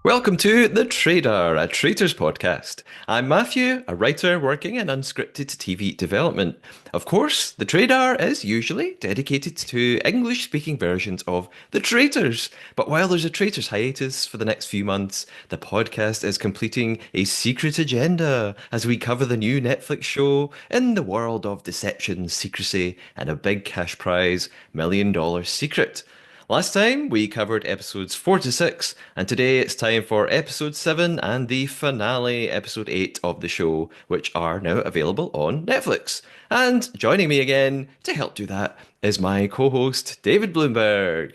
Welcome to The Traitor, a Traitors podcast. I'm Matthew, a writer working in unscripted TV development. Of course, The Traitor is usually dedicated to English-speaking versions of The Traitors. But while there's a Traitors hiatus for the next few months, the podcast is completing a secret agenda as we cover the new Netflix show in the world of deception, secrecy, and a big cash prize, $1 million secret. Last time we covered episodes 4 to 6, and today it's time for episode 7 and the finale, episode 8 of the show, which are now available on Netflix. And joining me again to help do that is my co host, David Bloomberg.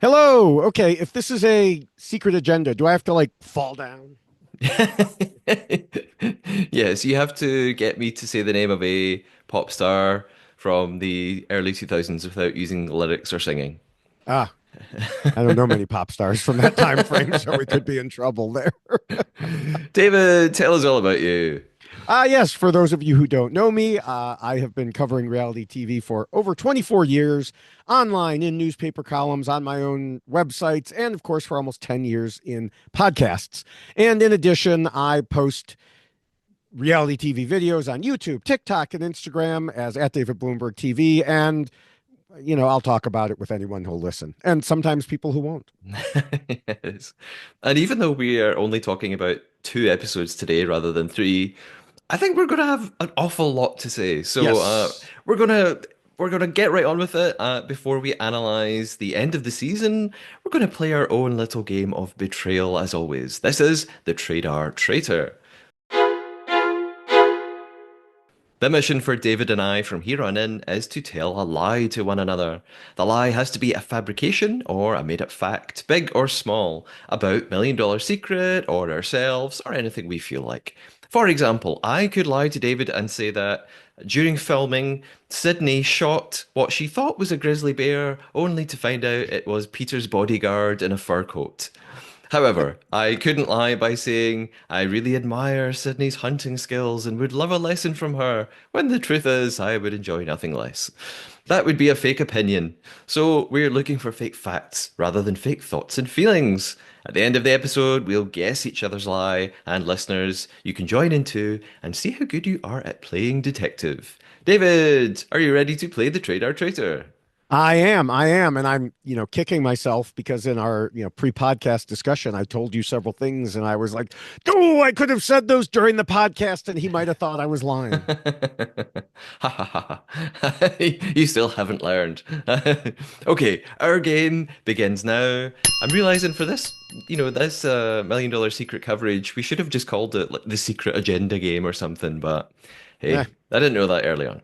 Hello. Okay, if this is a secret agenda, do I have to like fall down? Yes, you have to get me to say the name of a pop star from the early 2000s without using lyrics or singing. Ah, I don't know many pop stars from that time frame, so we could be in trouble there. David, tell us all about you. Yes, for those of you who don't know me, I have been covering reality TV for over 24 years, online in newspaper columns, on my own websites, and of course, for almost 10 years in podcasts. And in addition, I post reality TV videos on YouTube, TikTok, and Instagram as at David Bloomberg TV. And I'll talk about it with anyone who'll listen, and sometimes people who won't. Yes. And even though we are only talking about 2 episodes today rather than three, I think we're going to have an awful lot to say. So Yes. we're gonna get right on with it. Before we analyze the end of the season, we're going to play our own little game of betrayal as always. This is the Traitor Traitor. The mission for David and I from here on in is to tell a lie to one another. The lie has to be a fabrication or a made up fact, big or small, about $1 million secret or ourselves or anything we feel like. For example, I could lie to David and say that during filming, Sydney shot what she thought was a grizzly bear, only to find out it was Peter's bodyguard in a fur coat. However, I couldn't lie by saying I really admire Sydney's hunting skills and would love a lesson from her, when the truth is I would enjoy nothing less. That would be a fake opinion. So we're looking for fake facts rather than fake thoughts and feelings. At the end of the episode, we'll guess each other's lie, and listeners, you can join in too and see how good you are at playing detective. David, are you ready to play the Traitor Traitor? I am. And I'm, kicking myself because in our, pre-podcast discussion, I told you several things and I was like, oh, I could have said those during the podcast and he might have thought I was lying. Ha ha ha. Ha. You still haven't learned. Okay, our game begins now. I'm realizing for this, this $1 million secret coverage, we should have just called it like the secret agenda game or something, but Eh, hey, I didn't know that early on.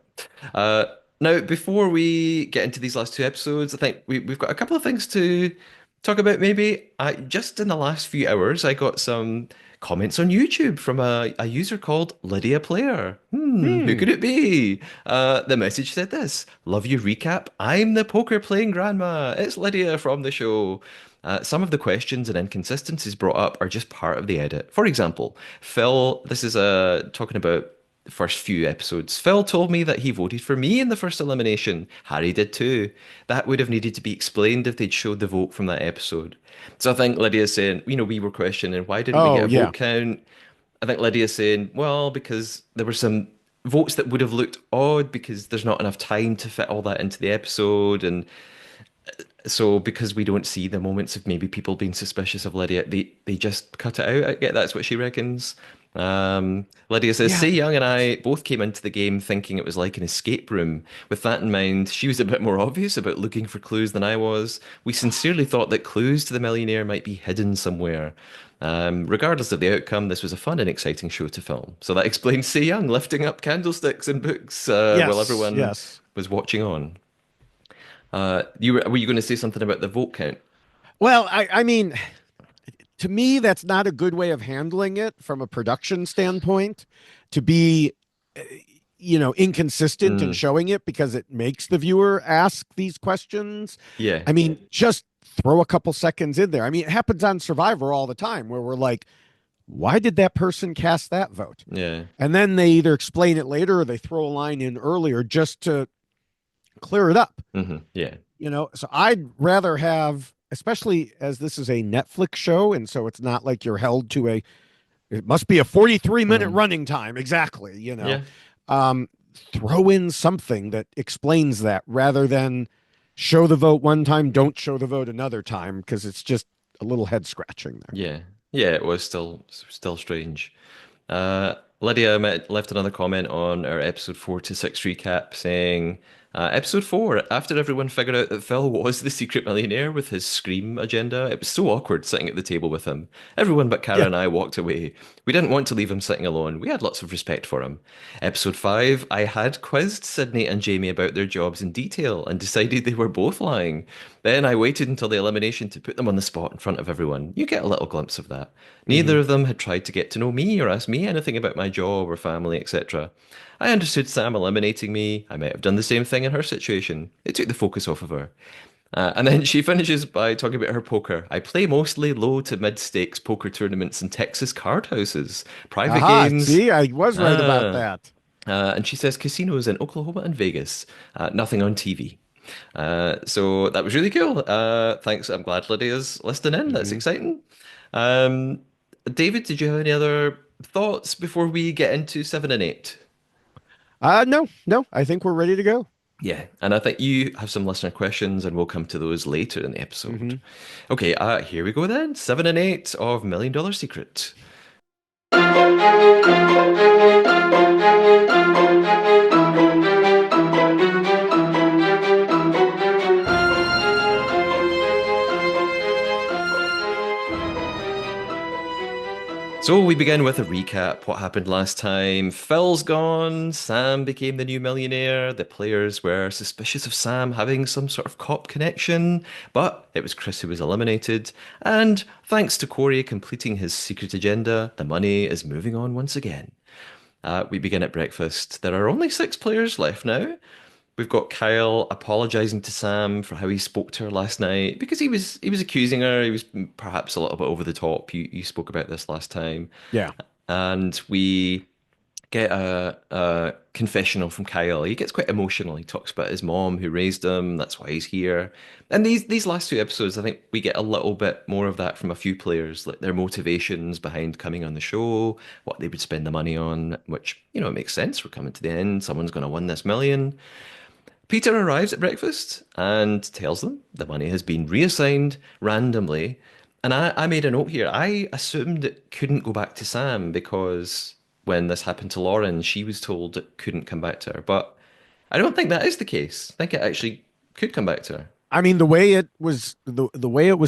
Uh, Now, before we get into these last 2 episodes, I think we've got a couple of things to talk about maybe. Just in the last few hours, I got some comments on YouTube from a user called Lydia Player. Who could hmm. it be? The message said this: Love you recap. I'm the poker playing grandma. It's Lydia from the show. Some of the questions and inconsistencies brought up are just part of the edit. For example, Phil, this is talking about the first few episodes. Phil told me that he voted for me in the first elimination. Harry did too. That would have needed to be explained if they'd showed the vote from that episode. So I think Lydia's saying, we were questioning why didn't we get Oh, a yeah. vote count? I think Lydia's saying, well, because there were some votes that would have looked odd because there's not enough time to fit all that into the episode. And so because we don't see the moments of maybe people being suspicious of Lydia, they just cut it out. I get that's what she reckons. Lydia says, Yeah. Say Young and I both came into the game thinking it was like an escape room. With that in mind, she was a bit more obvious about looking for clues than I was. We sincerely thought that clues to the millionaire might be hidden somewhere. Regardless of the outcome, this was a fun and exciting show to film. So that explains Say Young lifting up candlesticks and books while Yes. everyone Yes. was watching on. Were you going to say something about the vote count? Well, I mean, to me, that's not a good way of handling it from a production standpoint to be, uh, inconsistent in Mm, showing it because it makes the viewer ask these questions. yeah. I mean, just throw a couple seconds in there. I mean, it happens on Survivor all the time where we're like, why did that person cast that vote? Yeah. And then they either explain it later or they throw a line in earlier just to clear it up. Yeah. So I'd rather have especially as this is a Netflix show, and so it's not like you're held to a, it must be a 43-minute Mm, running time exactly, yeah. um, throw in something that explains that rather than show the vote one time, don't show the vote another time, because it's just a little head scratching there. Yeah. Yeah, it was still strange. Lydia left another comment on our episode 4 to 6 recap saying, episode 4, after everyone figured out that Phil was the secret millionaire with his Scream agenda, it was so awkward sitting at the table with him. Everyone but Kara Yeah. and I walked away. We didn't want to leave him sitting alone. We had lots of respect for him. Episode 5, I had quizzed Sydney and Jamie about their jobs in detail and decided they were both lying. Then I waited until the elimination to put them on the spot in front of everyone. You get a little glimpse of that. Hmm. Neither of them had tried to get to know me or ask me anything about my job or family, etc. I understood Sam eliminating me. I might have done the same thing in her situation. It took the focus off of her. And then she finishes by talking about her poker. I play mostly low to mid stakes poker tournaments in Texas card houses, private Aha. games. See, I was right about Ah. that. And she says casinos in Oklahoma and Vegas, nothing on TV. So that was really cool. Thanks. I'm glad Lydia's listening in. That's Hmm. exciting. Um, David, did you have any other thoughts before we get into 7 and 8? No, no, I think we're ready to go. Yeah, and I think you have some listener questions, and we'll come to those later in the episode. Hmm. Okay, here we go then. 7 and 8 of $1 Million Secret. So we begin with a recap. What happened last time? Phil's gone. Sam became the new millionaire. The players were suspicious of Sam having some sort of cop connection, but it was Chris who was eliminated. And thanks to Corey completing his secret agenda, the money is moving on once again. We begin at breakfast. There are only 6 players left now. We've got Kyle apologizing to Sam for how he spoke to her last night because he was accusing her. He was perhaps a little bit over the top. You spoke about this last time, Yeah. and we get a confessional from Kyle. He gets quite emotional. He talks about his mom who raised him. That's why he's here. And these last 2 episodes, I think we get a little bit more of that from a few players, like their motivations behind coming on the show, what they would spend the money on, which it makes sense. We're coming to the end. Someone's going to win this million. Peter arrives at breakfast and tells them the money has been reassigned randomly. And I made a note here. I assumed it couldn't go back to Sam because when this happened to Lauren, she was told it couldn't come back to her. But I don't think that is the case. I think it actually could come back to her. I mean, the way it was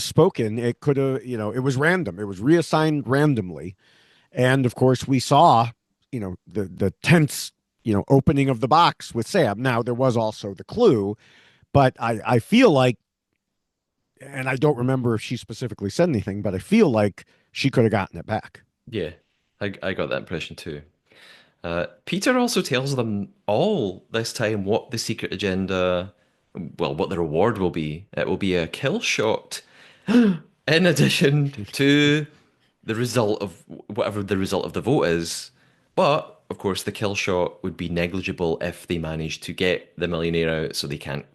spoken, it could have, it was random. It was reassigned randomly. And of course, we saw, the tense, opening of the box with Sam. Now there was also the clue, but I feel like, and I don't remember if she specifically said anything, but I feel like she could have gotten it back. Yeah, I got that impression too. Peter also tells them all this time what the secret agenda, well, what the reward will be. It will be a kill shot in addition to the result of whatever the result of the vote is. But of course, the kill shot would be negligible if they manage to get the millionaire out, so they can't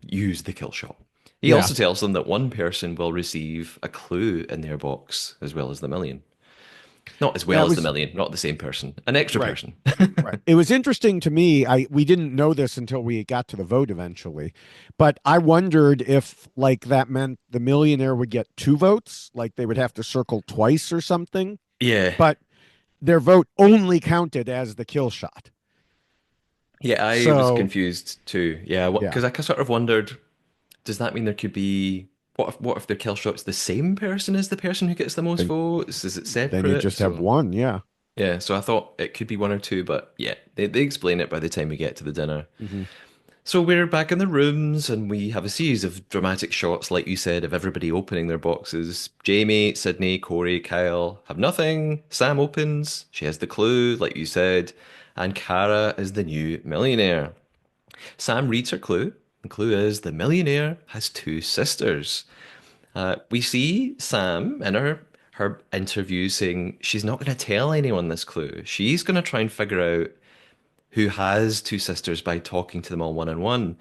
use the kill shot. He Yeah, also tells them that one person will receive a clue in their box as well as the million. Not as yeah, well it as the was million, not the same person, an extra right. person. Right. It was interesting to me. We didn't know this until we got to the vote eventually, but I wondered if like that meant the millionaire would get 2 votes, like they would have to circle twice or something. Yeah, But their vote only counted as the kill shot. yeah, I was So confused too. Yeah, yeah, because I sort of wondered, does that mean there could be what if their kill shot's the same person as the person who gets the most then votes? Is it then you separate? just have So one. Yeah. yeah, so I thought it could be one or two, but yeah, they explain it by the time we get to the dinner. Hmm. So we're back in the rooms and we have a series of dramatic shots, like you said, of everybody opening their boxes. Jamie, Sydney, Corey, Kyle have nothing. Sam opens. She has the clue, like you said. And Kara is the new millionaire. Sam reads her clue. The clue is the millionaire has 2 sisters. We see Sam in her interview saying she's not going to tell anyone this clue. She's going to try and figure out who has 2 sisters by talking to them all one on one.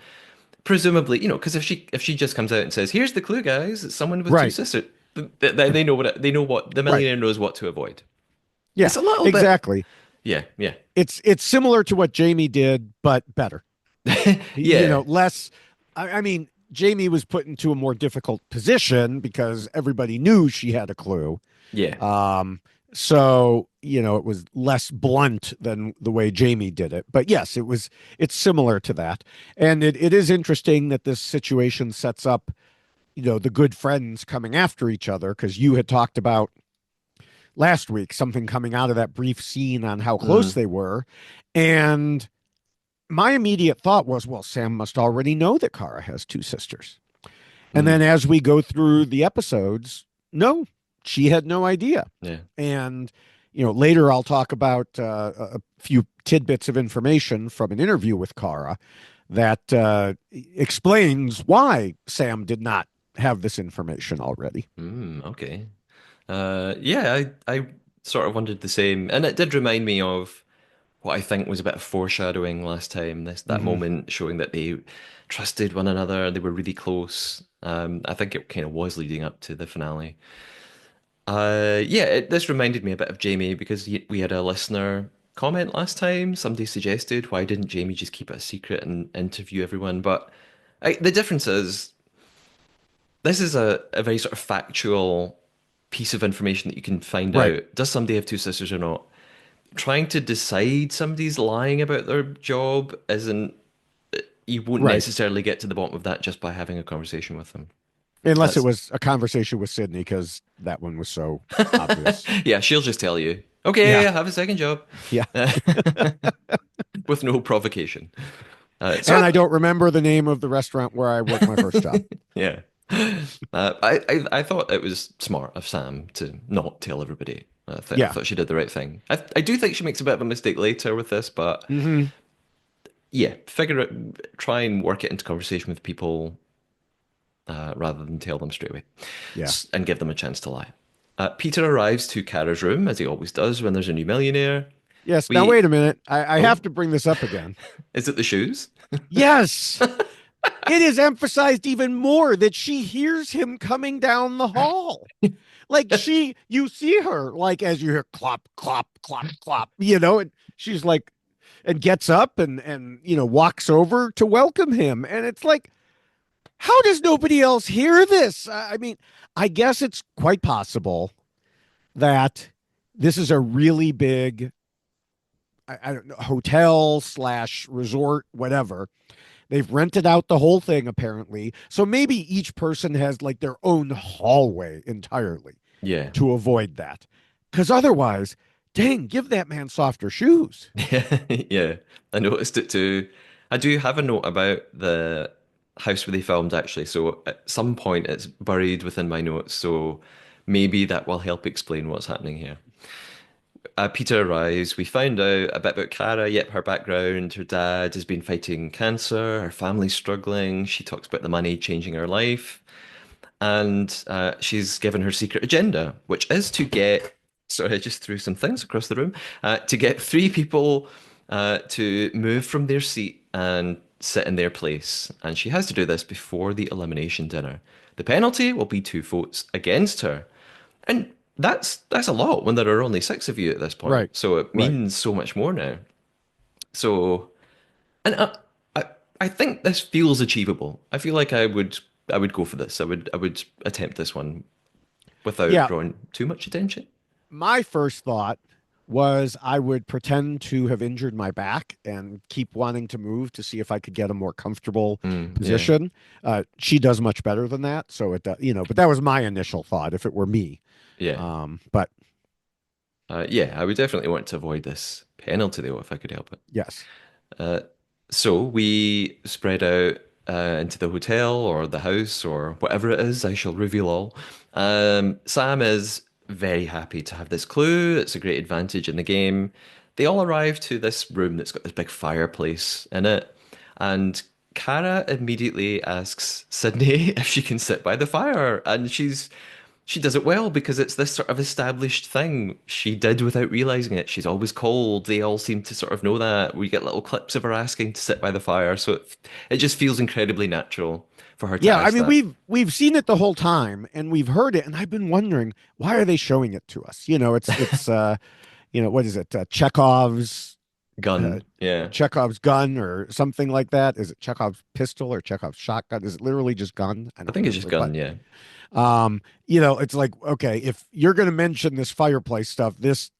presumably, because if she just comes out and says, "Here's the clue, guys, it's someone with two Right. sisters," they know what the Right. millionaire knows what to avoid. Yeah, It's a little bit, exactly. yeah, yeah, It's similar to what Jamie did, but better. yeah, Less. I mean, Jamie was put into a more difficult position because everybody knew she had a clue. yeah. Um, so it was less blunt than the way Jamie did it. But yes, it's similar to that. And it is interesting that this situation sets up, the good friends coming after each other, because you had talked about last week something coming out of that brief scene on how close Mm, they were. And my immediate thought was, well, Sam must already know that Kara has two sisters. And then mm, as we go through the episodes, no, she had no idea. yeah. And, later I'll talk about a few tidbits of information from an interview with Kara that explains why Sam did not have this information already. Okay. Yeah, I sort of wondered the same, and it did remind me of what I think was a bit of foreshadowing last time. That Mm-hmm. moment showing that they trusted one another, they were really close. I think it kind of was leading up to the finale. Yeah, this reminded me a bit of Jamie because we had a listener comment last time. Somebody suggested, why didn't Jamie just keep it a secret and interview everyone? But the difference is this is a very sort of factual piece of information that you can find Right. out. Does somebody have two sisters or not? Trying to decide somebody's lying about their job isn't, you won't Right. necessarily get to the bottom of that just by having a conversation with them. Unless it That's, was a conversation with Sydney, because that one was so obvious. yeah, she'll just tell you, okay, Yeah. I have a second job, Yeah. with no provocation. And I don't remember the name of the restaurant where I worked my first job. Yeah. I thought it was smart of Sam to not tell everybody. I Yeah. thought she did the right thing. I do think she makes a bit of a mistake later with this, but Hmm. yeah, figure it, try and work it into conversation with people rather than tell them straight away Yeah. and give them a chance to lie. Peter arrives to Kara's room, as he always does when there's a new millionaire. Yes. Now, We, wait a minute. I oh, have to bring this up again. is it the shoes? Yes. It is emphasized even more that she hears him coming down the hall. Like you see her, like as you hear clop, clop, clop, clop, and she's like, and gets up and walks over to welcome him. And it's like, how does nobody else hear this? I mean, I guess it's quite possible that this is a really big, I don't know, hotel slash resort, whatever. They've rented out the whole thing apparently. So maybe each person has like their own hallway entirely Yeah. to avoid that. Because otherwise, dang, give that man softer shoes. Yeah, I noticed it too. I do have a note about the house where they filmed actually. So at some point it's buried within my notes. So maybe that will help explain what's happening here. Peter arrives. We found out a bit about Kara. Yep, her background. Her dad has been fighting cancer. Her family's struggling. She talks about the money changing her life. And she's given her secret agenda, which is to get, sorry, I just threw some things across the room, to get three people to move from their seat and sit in their place. And she has to do this before the elimination dinner. The penalty will be two votes against her. And that's a lot when there are only six of you at this point. Right. So it Right. means so much more now. So, and I, I think this feels achievable. I feel like I would go for this. I would attempt this one without Yeah. drawing too much attention. My first thought was I would pretend to have injured my back and keep wanting to move to see if I could get a more comfortable Yeah, position. She does much better than that. So but that was my initial thought if it were me. yeah, But yeah. I would definitely want to avoid this penalty though if I could help it. yes. Uh, so we spread out into the hotel or the house or whatever it is. I shall reveal all. Sam is very happy to have this clue. It's a great advantage in the game. They all arrive to this room that's got this big fireplace in it, and Kara immediately asks Sydney if she can sit by the fire, and she does it well because it's this sort of established thing she did without realizing it. She's always cold. They all seem to sort of know that. We get little clips of her asking to sit by the fire, so it just feels incredibly natural for her to Yeah, I ask mean that. we've seen it the whole time and we've heard it, and I've been wondering why are they showing it to us? What is it? Uh, Gun, yeah. Chekhov's gun or something like that. Is it Chekhov's pistol or Chekhov's shotgun? Is it literally just gun? I I don't think it's just remember. But gun, yeah. it's like, okay, if you're going to mention this fireplace stuff, this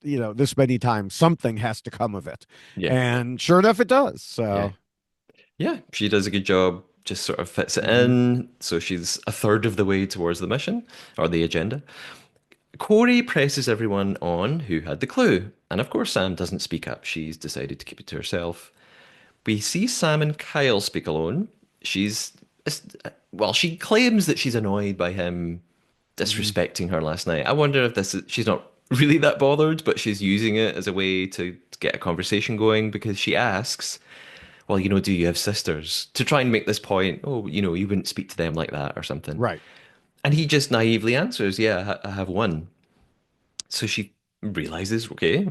many times, something has to come of it. Yeah. And sure enough, it does. Yeah. So, Yeah, she does a good job, just sort of fits it mhm. in. So she's a third of the way towards the mission or the agenda. Corey presses everyone on who had the clue. And of course, Sam doesn't speak up. She's decided to keep it to herself. We see Sam and Kyle speak alone. She's, well, she claims that she's annoyed by him Mhm. disrespecting her last night. I wonder if she's not really that bothered, but she's using it as a way to get a conversation going because she asks, well, do you have sisters? To try and make this point, oh, you wouldn't speak to them like that or something. Right, And he just naively answers, yeah, I have one. So she realizes, okay,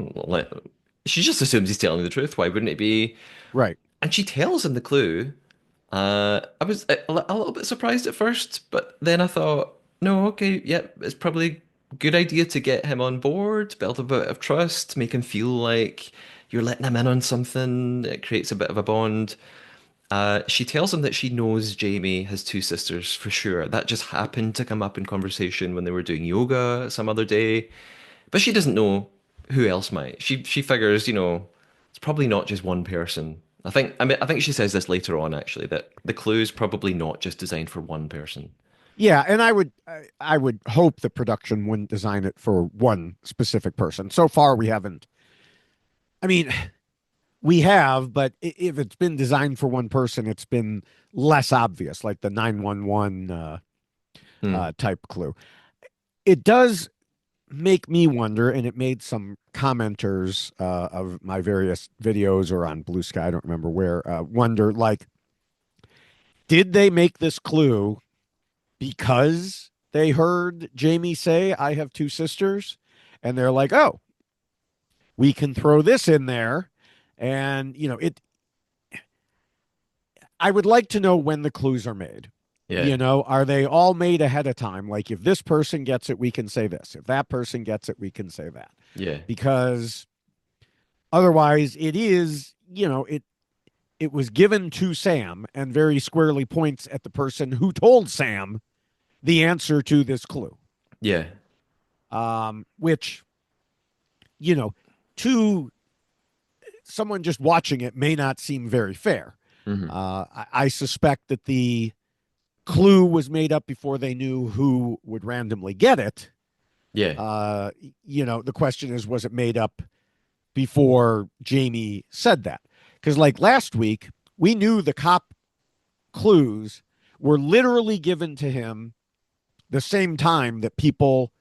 she just assumes he's telling the truth. Why wouldn't it be? right. And she tells him the clue. I was a little bit surprised at first, but then I thought, no, okay, yep, it's probably a good idea to get him on board, build a bit of trust, make him feel like you're letting him in on something. It creates a bit of a bond. She tells him that she knows Jamie has two sisters for sure. That just happened to come up in conversation when they were doing yoga some other day. But she doesn't know who else might. She figures, it's probably not just one person. I think she says this later on actually, that the clue is probably not just designed for one person. Yeah, and I would hope the production wouldn't design it for one specific person. So far, we haven't. I mean, we have, but if it's been designed for one person, it's been less obvious, like the 911 Hmm. type clue. It does make me wonder, and it made some commenters of my various videos or on Blue Sky, I don't remember where, wonder like, did they make this clue because they heard Jamie say, I have two sisters? And they're like, oh, we can throw this in there. And, I would like to know when the clues are made. Yeah. Are they all made ahead of time? Like, if this person gets it, we can say this. If that person gets it, we can say that. Yeah. Because otherwise, it was given to Sam and very squarely points at the person who told Sam the answer to this clue. Yeah. Which, you know, to someone just watching it may not seem very fair. Hmm. I suspect that the clue was made up before they knew who would randomly get it. Yeah. Uh, the question is, was it made up before Jamie said that? Because, like last week, we knew the cop clues were literally given to him the same time that people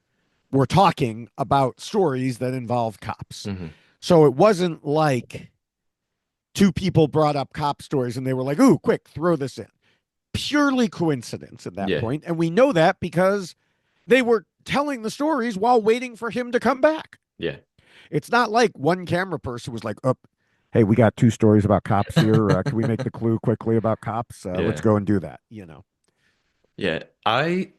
were talking about stories that involved cops. Hmm. So it wasn't like two people brought up cop stories and they were like, ooh, quick, throw this in. Purely coincidence at that Yeah. point. And we know that because they were telling the stories while waiting for him to come back. Yeah. It's not like one camera person was like, oh, hey, we got two stories about cops here. Can we make the clue quickly about cops? Let's Yeah. go and do that. Yeah. I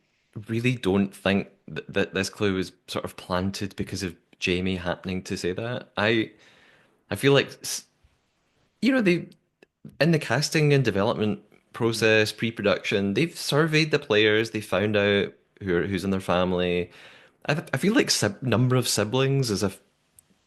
really don't think that this clue was sort of planted because of Jamie happening to say that. I feel like they in the casting and development process, pre-production, they've surveyed the players, they found out who's in their family. I feel like number of siblings is a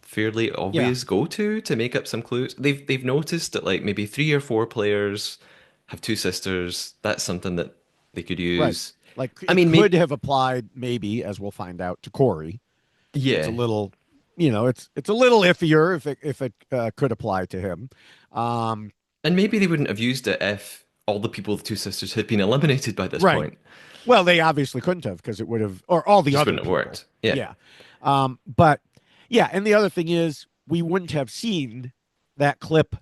fairly Yeah, obvious go-to make up some clues. They've noticed that like maybe three or four players have two sisters. That's something that they could right. use. Like I it mean, could maybe have applied, maybe, as we'll find out, to Corey. It's a yeah, little, it's a little iffier if it could apply to him. Um, and maybe they wouldn't have used it if all the people with two sisters had been eliminated by this right. point. Well, they obviously couldn't have because it would have, or all the Just other wouldn't have people. worked. Yeah, Yeah. But yeah, and the other thing is, we wouldn't have seen that clip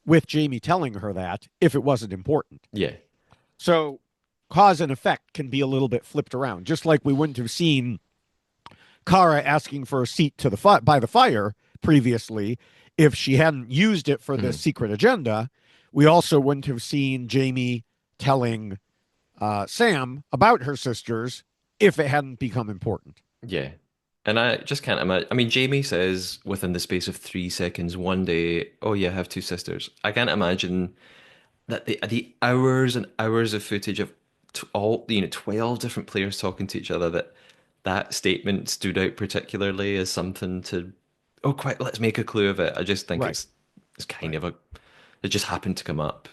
with Jamie telling her that if it wasn't important. yeah, So, cause and effect can be a little bit flipped around, just like we wouldn't have seen Kara asking for a seat to by the fire previously if she hadn't used it for this Mhm. secret agenda. We also wouldn't have seen Jamie telling Sam about her sisters if it hadn't become important. Yeah. And I just can't imagine. I mean, Jamie says within the space of 3 seconds one day, "Oh yeah, I have two sisters." I can't imagine that the hours and hours of footage of all 12 different players talking to each other, that statement stood out particularly as something to, oh, quite, let's make a clue of it. I just think Right, it's kind right. of a, it just happened to come up.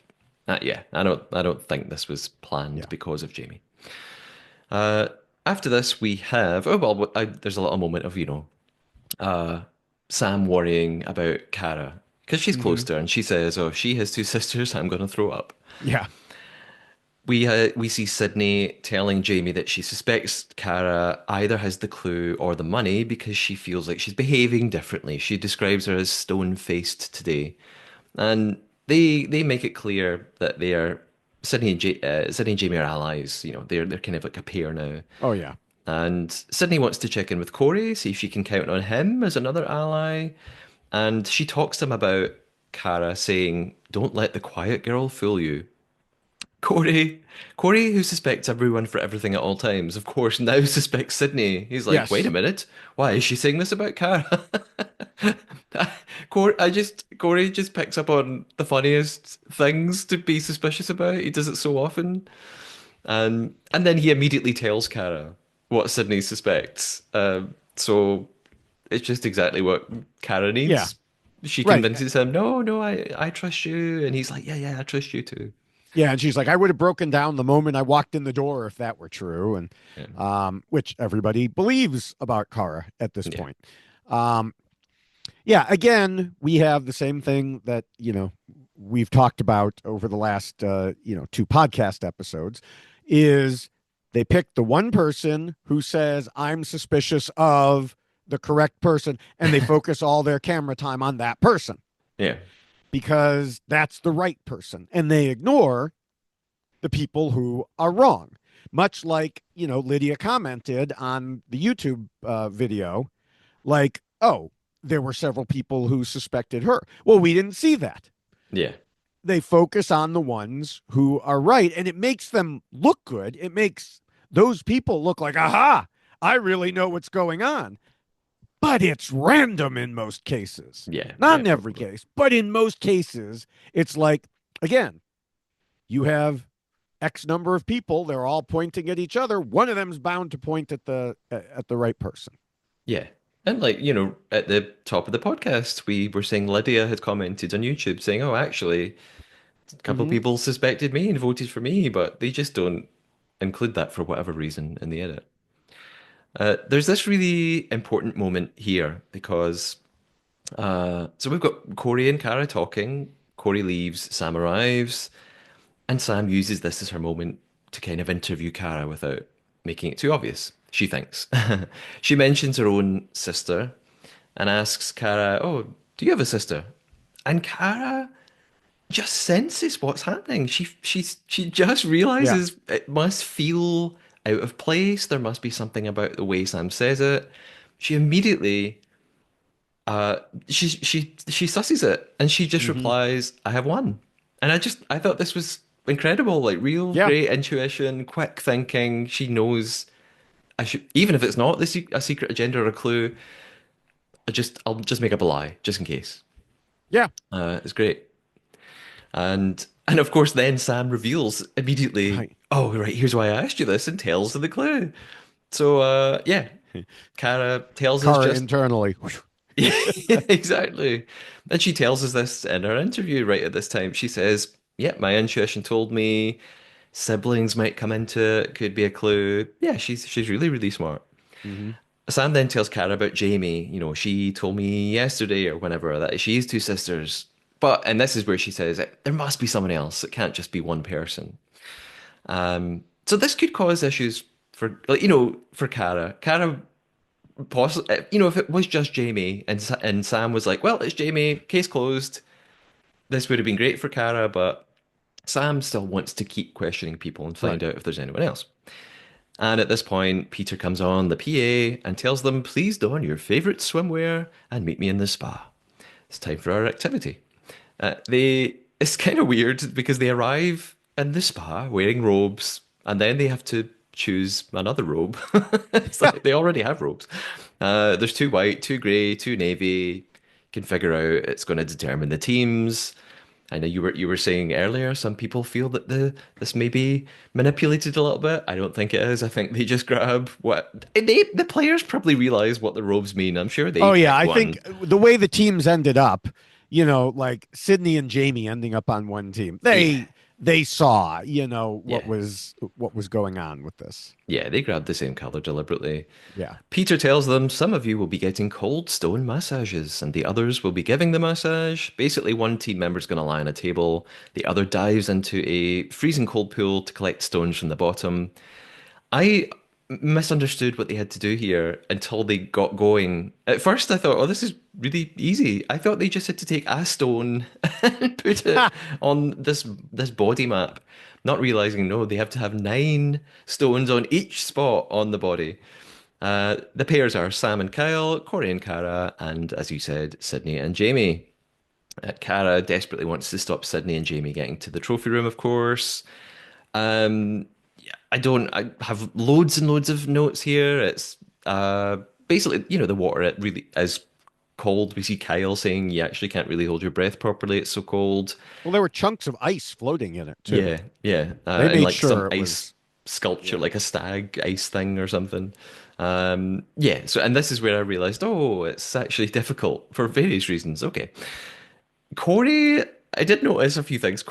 Yeah, I don't think this was planned Yeah. because of Jamie. Uh, After this, we have, oh well, there's a little moment of uh, Sam worrying about Kara because she's close Hmm. to her, and she says, "Oh, if she has two sisters, I'm going to throw up." Yeah. We see Sydney telling Jamie that she suspects Kara either has the clue or the money because she feels like she's behaving differently. She describes her as stone-faced today, and they make it clear that they are Sydney and Jamie are allies. They're kind of like a pair now. Oh, yeah. And Sydney wants to check in with Corey, see if she can count on him as another ally. And she talks to him about Kara, saying, "Don't let the quiet girl fool you." Corey, Corey, who suspects everyone for everything at all times, of course, now suspects Sydney. He's like, "Wait a Yes. minute, why is she saying this about Kara?" Corey just picks up on the funniest things to be suspicious about. He does it so often. And then he immediately tells Kara what Sydney suspects. So it's just exactly what Kara Yeah. needs. She Right. convinces him, no, no, I trust you. And he's like, yeah, yeah, I trust you too. Yeah. And she's like, I would have broken down the moment I walked in the door if that were true. And Yeah. which everybody believes about Kara at this Yeah. point. Um, yeah. Again, we have the same thing that, we've talked about over the last, two podcast episodes is they pick the one person who says, I'm suspicious of the correct person, and they focus all their camera time on that person Yeah. because that's the right person. And they ignore the people who are wrong. Much like, Lydia commented on the YouTube video, like, oh, there were several people who suspected her. Well, we didn't see that. Yeah. They focus on the ones who are right, and it makes them look good. It makes those people look like, aha, I really know what's going on. But it's random in most cases. Yeah. Not Yeah. in every Probably. case, but in most cases, it's like, again, you have X number of people, they're all pointing at each other. One of them's bound to point at the right person. Yeah. And like, at the top of the podcast, we were saying Lydia had commented on YouTube saying, oh, actually, a couple of Mm-hmm. people suspected me and voted for me, but they just don't include that for whatever reason in the edit. There's this really important moment here because so we've got Corey and Kara talking. Corey leaves, Sam arrives, and Sam uses this as her moment to kind of interview Kara without making it too obvious, she thinks. She mentions her own sister and asks Kara, "Oh, do you have a sister?" And Kara just senses what's happening. She just Yeah. realizes it must feel out of place. There must be something about the way Sam says it. She immediately uh she susses it and she just Mm-hmm. replies, "I have one." And I thought this was incredible, like real Yeah. great intuition, quick thinking. She knows I should, even if it's not a secret agenda or a clue, I'll just make up a lie just in case. Yeah. It's great. And of course, then Sam reveals immediately, Right. "Oh, right, here's why I asked you this," and tells her the clue. So, yeah, Kara tells us Kara just internally. yeah, exactly. And she tells us this in her interview right at this time. She says, "Yeah, my intuition told me siblings might come into it, could be a clue." Yeah, she's really, really smart. Mm-hmm. Sam then tells Kara about Jamie. She told me yesterday or whenever that she has two sisters. And this is where she says there must be someone else. It can't just be one person. So this could cause issues for for Kara. Kara possibly, if it was just Jamie and Sam was like, well, it's Jamie, case closed. This would have been great for Kara, but Sam still wants to keep questioning people and Right. find out if there's anyone else. And at this point, Peter comes on the PA and tells them, please don your favorite swimwear and meet me in the spa. It's time for our activity. It's kind of weird because they arrive in the spa wearing robes and then they have to choose another robe. It's like they already have robes. There's two white, two grey, two navy. You can figure out it's going to determine the teams. I know you were saying earlier, some people feel that this may be manipulated a little bit. I don't think it is. I think they just grab what the players probably realize what the robes mean. I'm sure they Oh yeah, pick I think one. the way the teams ended up, like Sydney and Jamie ending up on one team, Yeah. they saw, Yeah. what was going on with this. Yeah, they grabbed the same color deliberately. Yeah. Peter tells them some of you will be getting cold stone massages and the others will be giving the massage. Basically, one team member's going to lie on a table, the other dives into a freezing cold pool to collect stones from the bottom. I misunderstood what they had to do here until they got going. At first, I thought, oh, this is really easy. I thought they just had to take a stone and put it on this body map, not realizing, no, they have to have 9 stones on each spot on the body. The pairs are Sam and Kyle, Corey and Cara, and as you said, Sydney and Jamie. Cara desperately wants to stop Sydney and Jamie getting to the trophy room, of course. I have loads and loads of notes here. It's basically, the water it really is cold. We see Kyle saying you actually can't really hold your breath properly. It's so cold. Well, there were chunks of ice floating in it too. Yeah, yeah. They And made like some sure it ice was, sculpture, yeah. like a stag ice thing or something. Yeah, so and this is where I realized, oh, it's actually difficult for various reasons. Okay. Corey, I did notice a few things.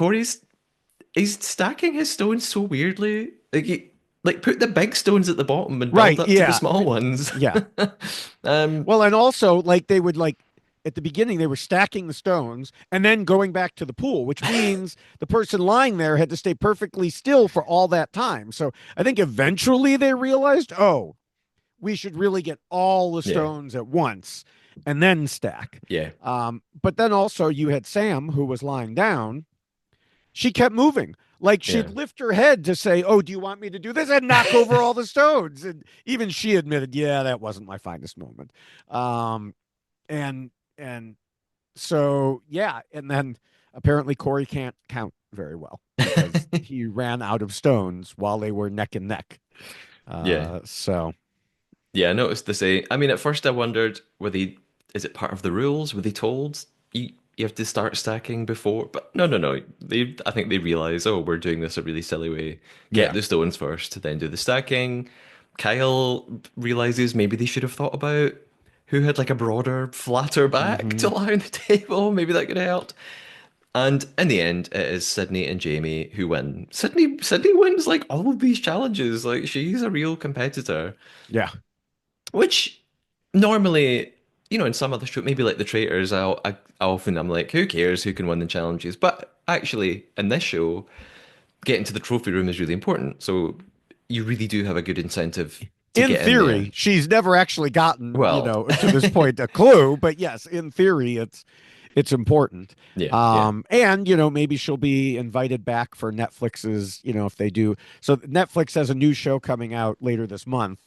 He's stacking his stones so weirdly. Like put the big stones at the bottom and build Right. up to the Yeah. small ones. Yeah. Um, Well, and also like they would like at the beginning they were stacking the stones and then going back to the pool, which means the person lying there had to stay perfectly still for all that time. So I think eventually they realized, oh, we should really get all the yeah, stones at once and then stack. yeah, But then also you had Sam who was lying down. She kept moving. Like she'd yeah, lift her head to say, "Oh, do you want me to do this?" and knock over all the stones. And even she admitted, "Yeah, that wasn't my finest moment." Um, and so yeah, and then apparently Corey can't count very well because he ran out of stones while they were neck and neck. yeah, So yeah. I noticed the same. I mean, at first I wondered, is it part of the rules? Were they told you have to start stacking before? But no, no, no. I think they realize, oh, we're doing this a really silly way. Get yeah. the stones first, then do the stacking. Kyle realizes maybe they should have thought about who had like a broader, flatter back to Hmm. lie on the table. Maybe that could have helped. And in the end, it is Sydney and Jamie who win. Sydney wins like all of these challenges. Like she's a real competitor, Yeah. which normally, in some other show, maybe like the Traitors, I often I'm like, who cares who can win the challenges? But actually, in this show, getting to the trophy room is really important. So you really do have a good incentive to In get in there. theory, she's never actually gotten, Well, to this point a clue, but yes, in theory, it's important. yeah, yeah. And maybe she'll be invited back for Netflix's, if they do. So Netflix has a new show coming out later this month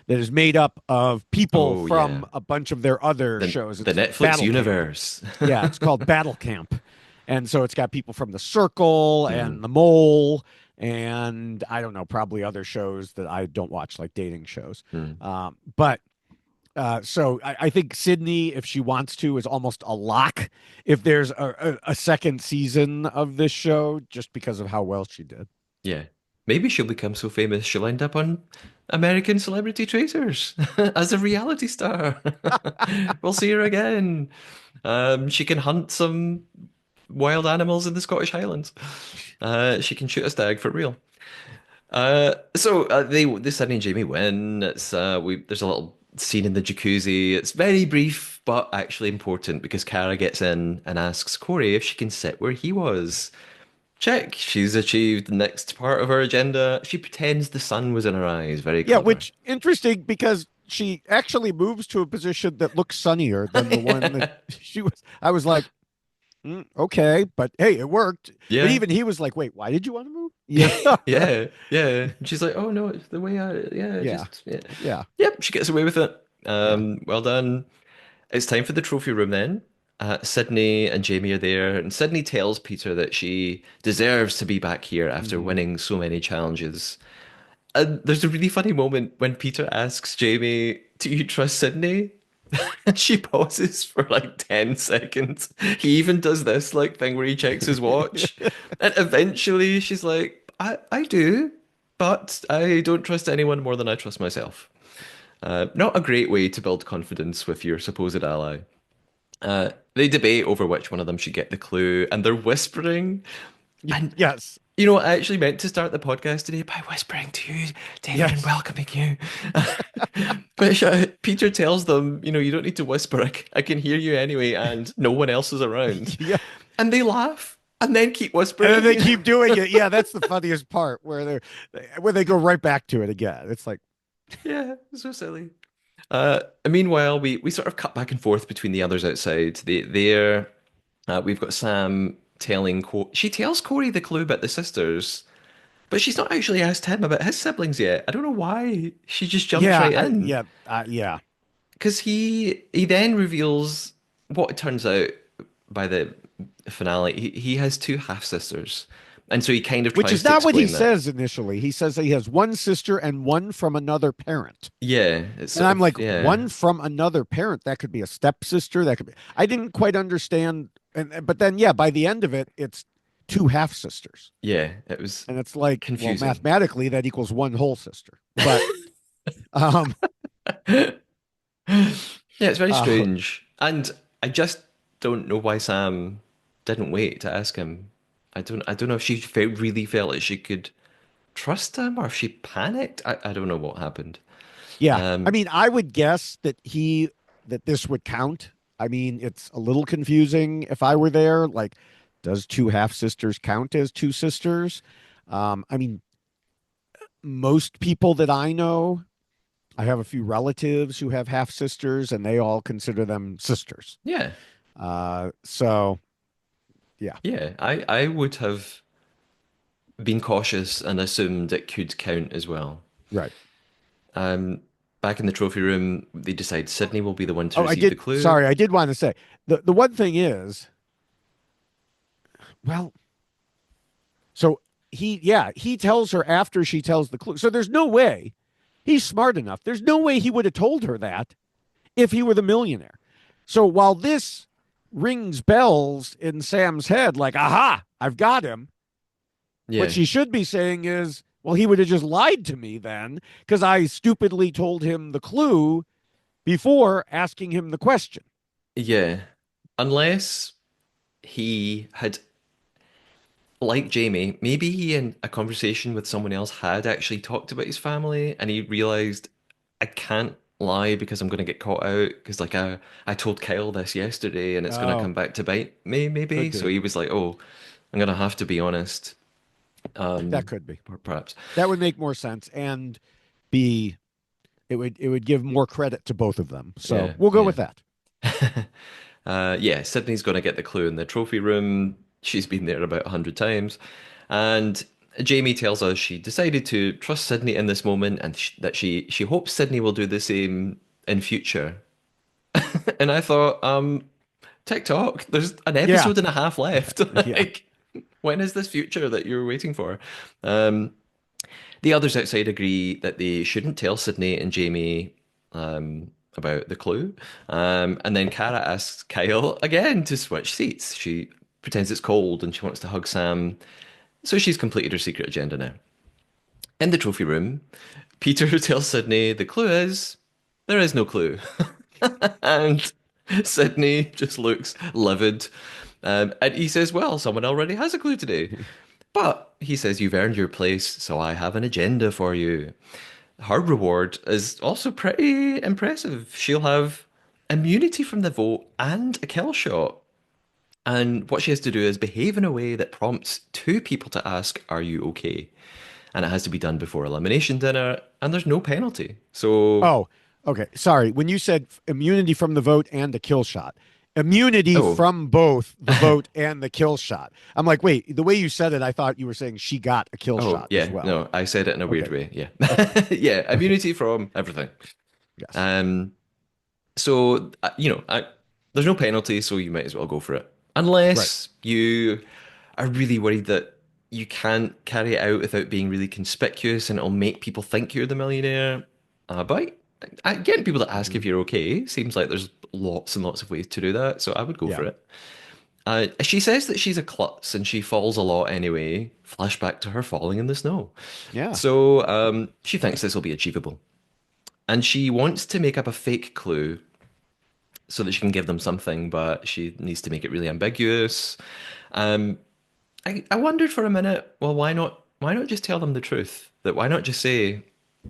that is made up of people Oh, from yeah. a bunch of their other The shows. the It's Netflix Battle Camp. universe. Yeah, it's called Battle Camp. And so it's got people from The Circle Mm, and The Mole and I don't know, probably other shows that I don't watch, like dating shows. mm. But so I think Sydney, if she wants to, is almost a lock if there's a second season of this show, just because of how well she did. Yeah. Maybe she'll become so famous she'll end up on American Celebrity Traitors as a reality star. We'll see her again. She can hunt some wild animals in the Scottish Highlands. She can shoot a stag for real. They Sunny and Jamie win. There's a little scene in the jacuzzi. It's very brief, but actually important because Kara gets in and asks Corey if she can sit where he was. Check. She's achieved the next part of her agenda. She pretends the sun was in her eyes. Very Yeah, clever. which interesting because she actually moves to a position that looks sunnier than the one that she was. I was like, Okay, but hey, it worked. But Yeah. even he was like, "Wait, why did you want to move?" Yeah, Yeah, yeah. And she's like, "Oh no, it's the way I, yeah, yeah, just yeah." yeah, Yep, she gets away with it. yeah. Well done. It's time for the trophy room then. Sydney and Jamie are there, and Sydney tells Peter that she deserves to be back here after Mhm. winning so many challenges. And there's a really funny moment when Peter asks Jamie, "Do you trust Sydney?" And she pauses for like 10 seconds. He even does this like thing where he checks his watch. And eventually she's like, I do, but I don't trust anyone more than I trust myself. Not a great way to build confidence with your supposed ally. They debate over which one of them should get the clue, and they're whispering. And Yes, I actually meant to start the podcast today by whispering to you, David, and yes, welcoming you. But Peter tells them, you don't need to whisper. I can hear you anyway, and no one else is around. yeah. And they laugh and then keep And then they whispering. keep doing it. Yeah, that's the funniest part where they go right back to it again. It's like, Yeah, so silly. And meanwhile, we sort of cut back and forth between the others outside. We've got Sam telling she tells Corey the clue about the sisters, but she's not actually asked him about his siblings yet. I don't know why. She just jumps yeah, right in. yeah. Because he then reveals what it turns out by the finale. He has two half sisters, and so he kind of Which tries is to not what he explain that. says initially. He says that he has one sister and one from another parent. Yeah, it's And sort I'm of like, yeah, one from another parent. That could be a stepsister. That could be. I didn't quite understand. But then, yeah, by the end of it, it's two half sisters. yeah. It was And it's like, well, confusing. mathematically, that equals one whole sister. But, um, Yeah, it's very uh, strange, and I just don't know why Sam didn't wait to ask him. I don't know if she really felt that she could trust him or if she panicked. I don't know what happened. yeah. I Um, mean, I would guess that this would count. I mean, it's a little confusing if I were there. Like, does two half sisters count as two sisters? I mean, most people that I know, I have a few relatives who have half sisters, and they all consider them sisters. yeah, So yeah, yeah. I would have been cautious and assumed it could count as well. right. Um, Back in the trophy room, they decide Sydney will be the one to Oh, I receive the did. clue. Sorry, I did want to say the one thing is, well, so he tells her after she tells the clue. So there's no way he's smart enough. There's no way he would have told her that if he were the millionaire. So while this rings bells in Sam's head, like, aha, I've got him. What Yeah, she should be saying is, well, he would have just lied to me then because I stupidly told him the clue before asking him the question. yeah. Unless he had, like Jamie, maybe he in a conversation with someone else had actually talked about his family and he realized I can't lie because I'm going to get caught out because I told Kyle this yesterday and it's going to Oh, come back to bite me could maybe. So be. he was like, "Oh, I'm going to have to be honest." That could be. Perhaps. That would make more sense and be it would give more credit to both of them. So Yeah, we'll go yeah. with that. Yeah, Sydney's going to get the clue in the trophy room. She's been there about 100 times. And Jamie tells us she decided to trust Sydney in this moment and that she hopes Sydney will do the same in future. And I thought, TikTok, there's an Yeah. episode and a half left. Yeah. Like, when is this future that you're waiting for? Um, the others outside agree that they shouldn't tell Sydney and Jamie about the clue. And then Kara asks Kyle again to switch seats. She pretends it's cold and she wants to hug Sam. So she's completed her secret agenda now. In the trophy room, Peter tells Sydney the clue is there is no clue. And Sydney just looks livid. And he says, well, someone already has a clue today. But he says, you've earned your place, so I have an agenda for you. Her reward is also pretty impressive. She'll have immunity from the vote and a kill shot. And what she has to do is behave in a way that prompts two people to ask, are you okay? And it has to be done before elimination dinner, and there's no penalty. So, Oh, okay. Sorry. When you said immunity from the vote and a kill shot, immunity Oh, from both the vote and the kill shot. I'm like, wait, the way you said it, I thought you were saying she got a kill oh, shot as yeah. well. No, I said it in a weird Okay. way. Yeah. Okay. Yeah, immunity from everything. Yes. Um, so there's no penalty, so you might as well go for it. Right. Unless you are really worried that you can't carry it out without being really conspicuous and it'll make people think you're the millionaire. But getting people to ask Hmm. if you're okay seems like there's lots and lots of ways to do that, so I would go Yeah. for it. She says that she's a klutz and she falls a lot anyway. Flashback to her falling in the snow. Yeah. So she thinks this will be achievable. And she wants to make up a fake clue so that she can give them something, but she needs to make it really ambiguous. Um, I wondered for a minute, well, why not? Why not just tell them the truth? That why not just say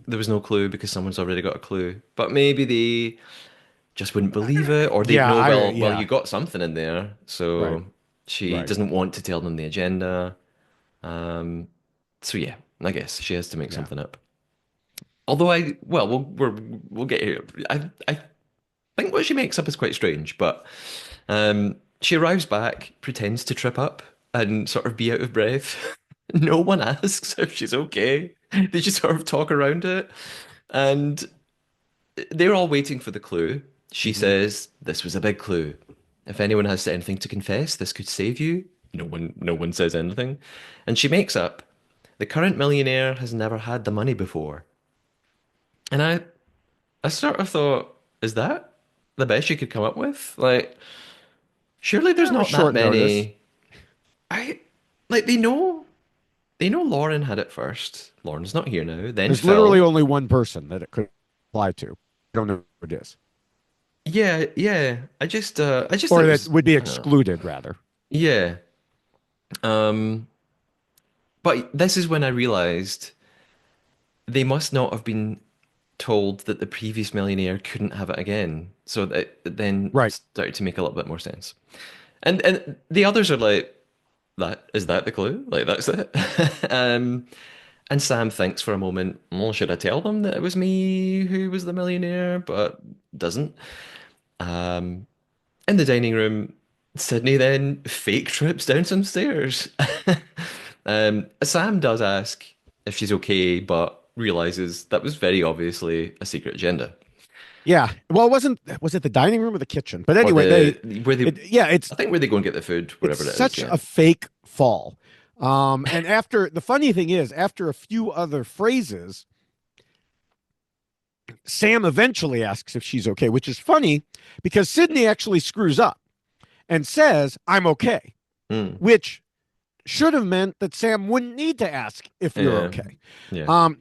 there was no clue because someone's already got a clue? But maybe they just wouldn't believe it, or they'd Yeah. know, I, well, yeah. you got something in there, Right. so she Right. doesn't want to tell them the agenda. So yeah, I guess she has to make Yeah. something up. Although we'll get here. I think what she makes up is quite strange, but she arrives back, pretends to trip up and sort of be out of breath. No one asks if she's okay. They just sort of talk around it. And they're all waiting for the clue. She Hmm. says, "This was a big clue. If anyone has anything to confess, this could save you." No one says anything. And she makes up, "The current millionaire has never had the money before." And I sort of thought, is that the best you could come up with? Like, surely there's That was not that short notice. many. I like they know Lauren had it first. Lauren's not here now. Then There's literally Phil. only one person that it could apply to. I don't know who it is, Yeah, yeah. I just thought or it that was would be excluded rather. yeah. Um, but this is when I realized they must not have been told that the previous millionaire couldn't have it again. So that it then Right. started to make a little bit more sense. And the others are like, that is that the clue? Like that's it. And Sam thinks for a moment, well, should I tell them that it was me who was the millionaire? But doesn't. Um, in the dining room, Sydney then fake trips down some stairs. Sam does ask if she's okay, but realizes that was very obviously a secret agenda. Yeah. Well, it wasn't. Was it the dining room or the kitchen? But Or anyway, yeah, I think where they go and get the food, it's wherever it is. such Yeah. a fake fall. And after the funny thing is, after a few other phrases, Sam eventually asks if she's okay, which is funny because Sydney actually screws up and says, "I'm okay," Mm. which should have meant that Sam wouldn't need to ask if you're Yeah. okay. Yeah. Um,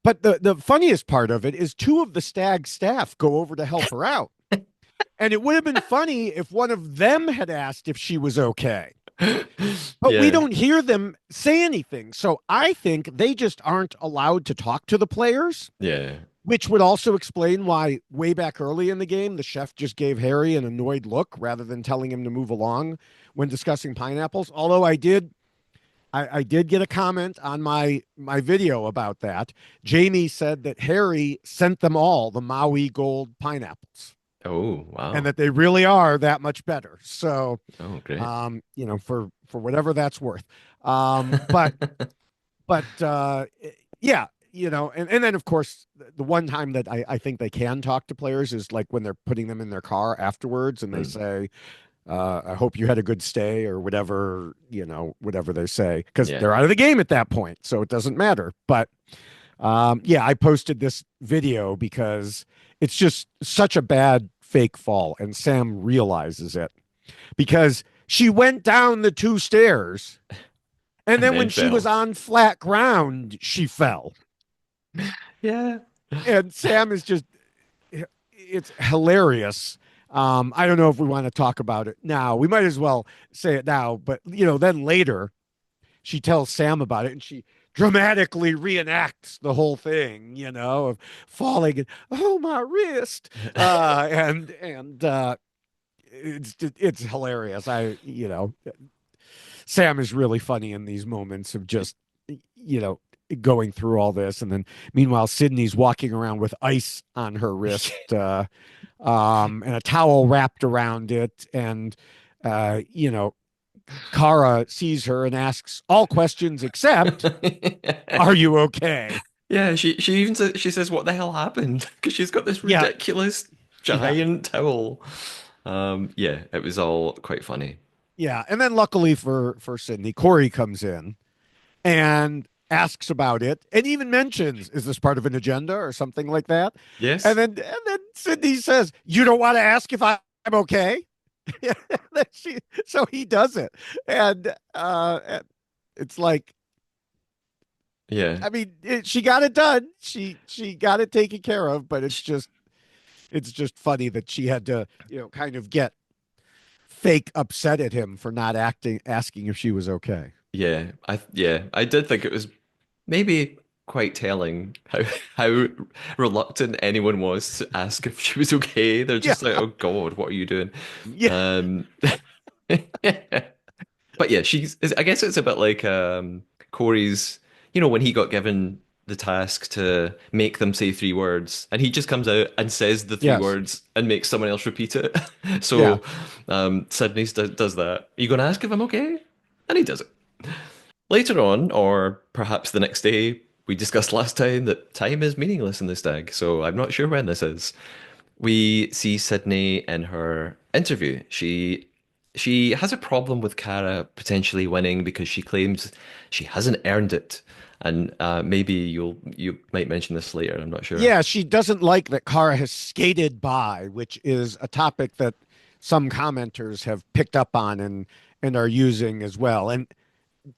but the funniest part of it is two of the stag staff go over to help her out. And it would have been funny if one of them had asked if she was okay. But we Yeah. don't hear them say anything. So I think they just aren't allowed to talk to the players, Yeah. which would also explain why way back early in the game, the chef just gave Harry an annoyed look rather than telling him to move along when discussing pineapples. Although I did get a comment on my video about that. Jamie said that Harry sent them all the Maui Gold pineapples Oh, and wow. that they really are that much better. So, Oh, great. for whatever that's worth. But yeah, and then of course the one time that I think they can talk to players is like when they're putting them in their car afterwards and they Mm. say, I hope you had a good stay or whatever, whatever they say, because Yeah. they're out of the game at that point. So it doesn't matter. But yeah, I posted this video because it's just such a bad fake fall. And Sam realizes it because she went down the two stairs. And And then then when she was fell. on flat ground, she fell. Yeah. And Sam is just, it's hilarious. I don't know if we want to talk about it now. We might as well say it now. But, then later she tells Sam about it and she dramatically reenacts the whole thing, of falling and, oh, my wrist. And it's hilarious. Sam is really funny in these moments of just, you know, going through all this. And then meanwhile, Sydney's walking around with ice on her wrist. and a towel wrapped around it. And, you know, Kara sees her and asks all questions except, "Are you okay?" Yeah, she even says, she says, "What the hell happened?" Because she's got this Yeah, ridiculous yeah, giant towel. Yeah, it was all quite funny. yeah. And then luckily for Sydney, Corey comes in and asks about it and even mentions, "Is this part of an agenda or something like that?" Yes. And then Sydney says, "You don't want to ask if I'm okay?" she, so he does it. And it's like, Yeah. I mean, she got it done. She got it taken care of, but it's just funny that she had to, kind of get fake upset at him for not asking if she was okay. Yeah, I did think it was maybe quite telling how reluctant anyone was to ask if she was okay. They're Yeah. just like, "Oh God, what are you doing?" Yeah. Um, but yeah, I guess it's a bit like Corey's, when he got given the task to make them say three words, and he just comes out and says the three Yes. words and makes someone else repeat it. Yeah. So Sydney does that. Are you going to ask if I'm okay? And he does it. Later on, or perhaps the next day, we discussed last time that time is meaningless in this stag, so I'm not sure when this is. We see Sydney in her interview. She has a problem with Cara potentially winning because she claims she hasn't earned it. And maybe you might mention this later, I'm not sure. Yeah, she doesn't like that Kara has skated by, which is a topic that some commenters have picked up on and are using as well. And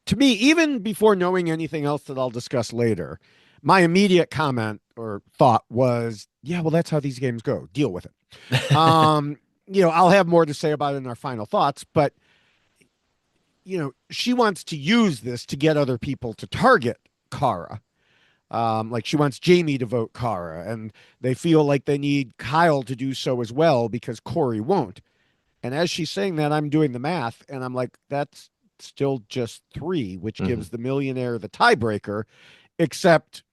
to me, even before knowing anything else that I'll discuss later, my immediate comment or thought was, yeah, well, that's how these games go. Deal with it. I'll have more to say about it in our final thoughts, but she wants to use this to get other people to target Kara. Like she wants Jamie to vote Kara, and they feel like they need Kyle to do so as well because Corey won't. And as she's saying that, I'm doing the math, and I'm like, that's still just three, which Hmm. gives the millionaire the tiebreaker, except,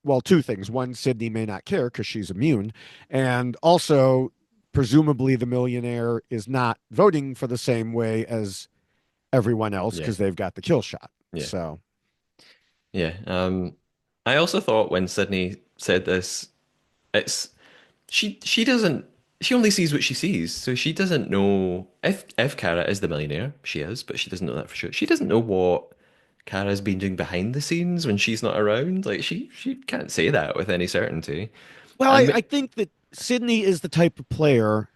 well, two things. One, Sydney may not care because she's immune. And also, presumably, the millionaire is not voting for the same way as everyone else Yeah, because they've got the kill shot. yeah, So, yeah. I also thought when Sydney said this, it's she doesn't she only sees what she sees, so she doesn't know if Kara is the millionaire. She is, but she doesn't know that for sure. She doesn't know what Kara's been doing behind the scenes when she's not around. Like she can't say that with any certainty. well, And I think that Sydney is the type of player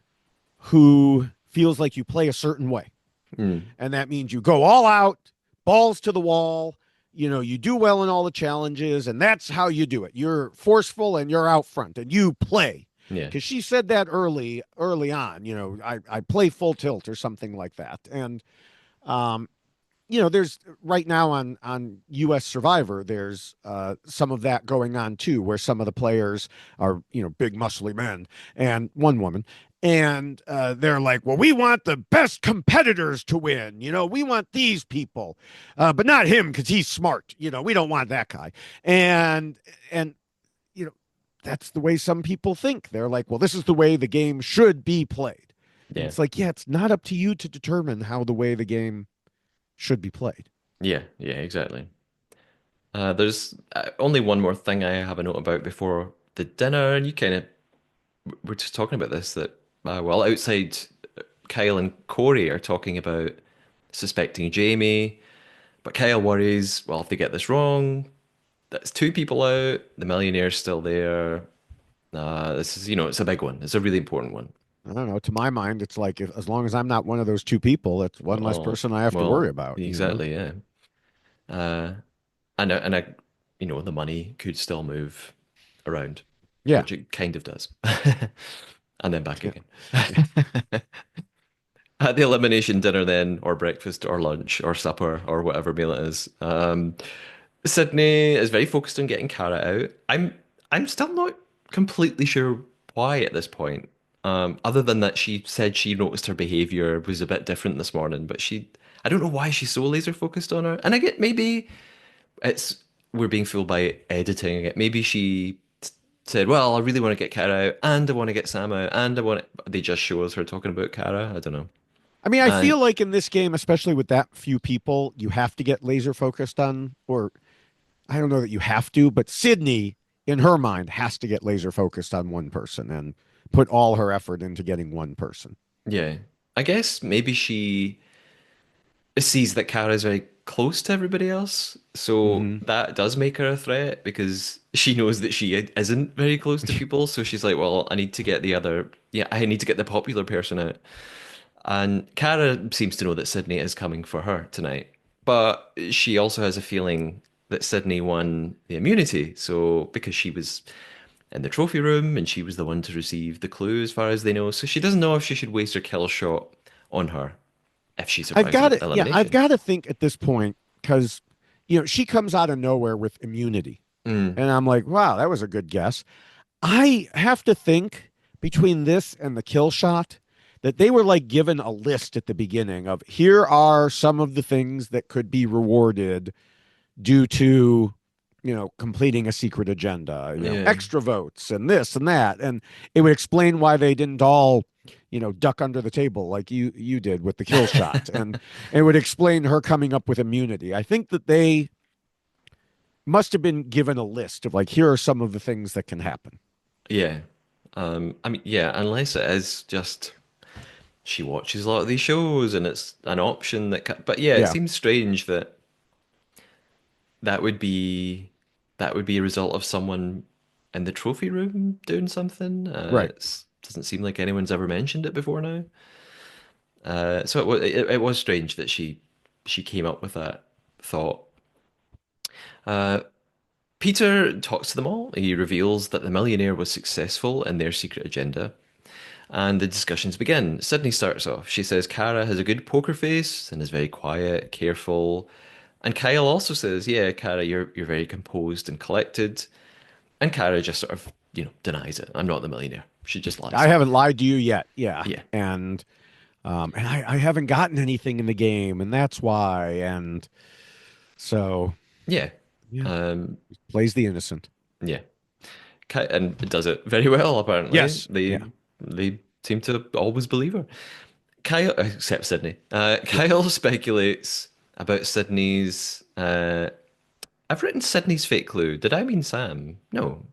who feels like you play a certain way. mm, And that means you go all out, balls to the wall. You do well in all the challenges, and that's how you do it. You're forceful and you're out front and you play. yeah, Because she said that early on, I play full tilt or something like that. And um, there's right now on US Survivor, there's some of that going on too, where some of the players are, big muscly men and one woman. And they're like, well, we want the best competitors to win. We want these people, but not him because he's smart. We don't want that guy. And you know, that's the way some people think. They're like, well, this is the way the game should be played. And yeah, it's like, yeah, it's not up to you to determine how the way the game should be played. yeah, exactly. There's only one more thing I have a note about before the dinner, and you kind of we're just talking about this that well outside Kyle and Corey are talking about suspecting Jamie, but Kyle worries, well, if they get this wrong, that's two people out, the millionaire's still there. This is, it's a big one. It's a really important one. I don't know. To my mind, it's like as long as I'm not one of those two people, it's one less Well, person I have to worry well, about. exactly, yeah. Uh, and the money could still move around, Yeah. which it kind of does, and then back Yeah. again. Yeah. At the elimination dinner, then, or breakfast, or lunch, or supper, or whatever meal it is, Sydney is very focused on getting Cara out. I'm still not completely sure why at this point. Other than that she said she noticed her behavior was a bit different this morning, but I don't know why she's so laser focused on her. And I get maybe it's we're being fooled by editing. Maybe she said, "Well, I really want to get Kara out, and I want to get Sam out, and I want." They just show us her talking about Kara. I don't know. I mean, I And feel like in this game, especially with that few people, you have to get laser focused on, or I don't know that you have to, but Sydney, in her mind, has to get laser focused on one person and put all her effort into getting one person. yeah, I guess maybe she sees that Kara's very close to everybody else, so Mm-hmm. that does make her a threat because she knows that she isn't very close to people. So she's like, "Well, I need to get the other, yeah, I need to get the popular person out." And Kara seems to know that Sydney is coming for her tonight, but she also has a feeling that Sydney won the immunity. So because she was in the trophy room and she was the one to receive the clue, as far as they know, so she doesn't know if she should waste her kill shot on her if she I've survives got to, yeah, I've elimination. got to think at this point because, she comes out of nowhere with immunity. Mm, And I'm like, wow, that was a good guess. I have to think between this and the kill shot that they were like given a list at the beginning of here are some of the things that could be rewarded due to completing a secret agenda, yeah. extra votes and this and that, and it would explain why they didn't all duck under the table like you did with the kill shot, and it would explain her coming up with immunity. I think that they must have been given a list of like here are some of the things that can happen. Yeah. I mean, yeah, unless it is just she watches a lot of these shows and it's an option but yeah, it Yeah, seems strange that that would be that would be a result of someone in the trophy room doing something. right. It doesn't seem like anyone's ever mentioned it before now. So it was strange that she came up with that thought. Uh, Peter talks to them all. He reveals that the millionaire was successful in their secret agenda, and the discussions begin. Sydney starts off. She says Kara has a good poker face and is very quiet, careful. And Kyle also says, "Yeah, Kara, you're very composed and collected." And Kara just sort of, denies it. I'm not the millionaire. She just I lies. haven't lied to you yet. Yeah, Yeah, and I haven't gotten anything in the game, and that's why. And so, yeah, yeah, um, plays the innocent. yeah. And it does it very well. Apparently, Yes. Yeah. they seem to always believe her. Kyle, except Sydney. Yeah. Kyle speculates about Sydney's. I've written Sydney's fake clue. Did I mean Sam? No.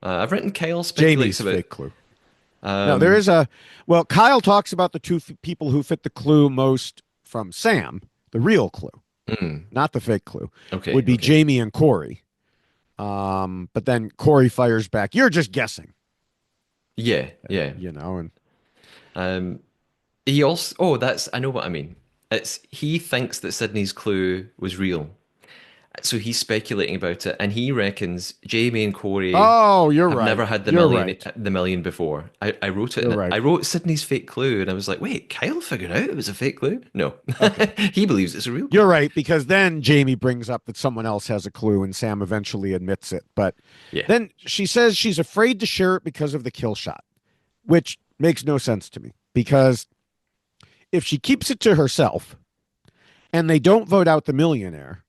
I've written Kyle speculates Jamie's about. fake clue. No, there Um, is a. Well, Kyle talks about the two people who fit the clue most from Sam. The real clue, not the fake clue, okay, would be okay. Jamie and Corey. But then Corey fires back. You're just guessing, Yeah, yeah. and Um, he also. Oh, that's. I know what I mean. It's he thinks that Sydney's clue was real, so he's speculating about it, and he reckons Jamie and Corey oh, you're have right. never had You're right. the million before. I wrote it You're in right. I wrote Sydney's fake clue, and I was like, wait, Kyle figured out it was a fake clue? No, Okay. he believes it's a real You're clue. right, because then Jamie brings up that someone else has a clue and Sam eventually admits it. But Yeah. then she says she's afraid to share it because of the kill shot, which makes no sense to me. Because if she keeps it to herself and they don't vote out the millionaire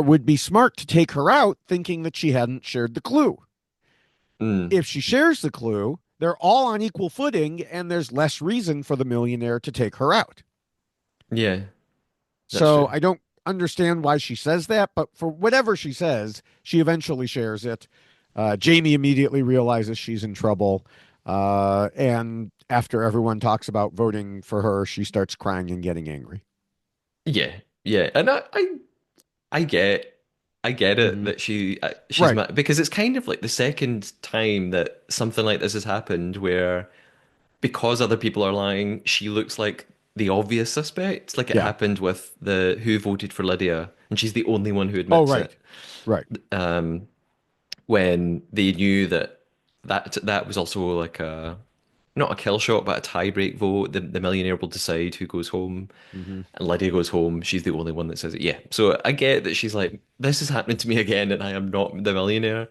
would be smart to take her out thinking that she hadn't shared the clue. Mm, If she shares the clue, they're all on equal footing and there's less reason for the millionaire to take her out. yeah, that's So true. I don't understand why she says that, but for whatever she says, she eventually shares it. Jamie immediately realizes she's in trouble. And after everyone talks about voting for her, she starts crying and getting angry. Yeah, yeah, and I get I get it Mm-hmm. that she's Right. mad because it's kind of like the second time that something like this has happened where because other people are lying, she looks like the obvious suspect. Like it Yeah. happened with the who voted for Lydia, and she's the only one who Oh, admits right. it. Right. Um, when they knew that was also like a not a kill shot, but a tie break vote. The millionaire will decide who goes home, Mm-hmm. and Lydia goes home. She's the only one that says it. Yeah, so I get that she's like, this is happening to me again, and I am not the millionaire.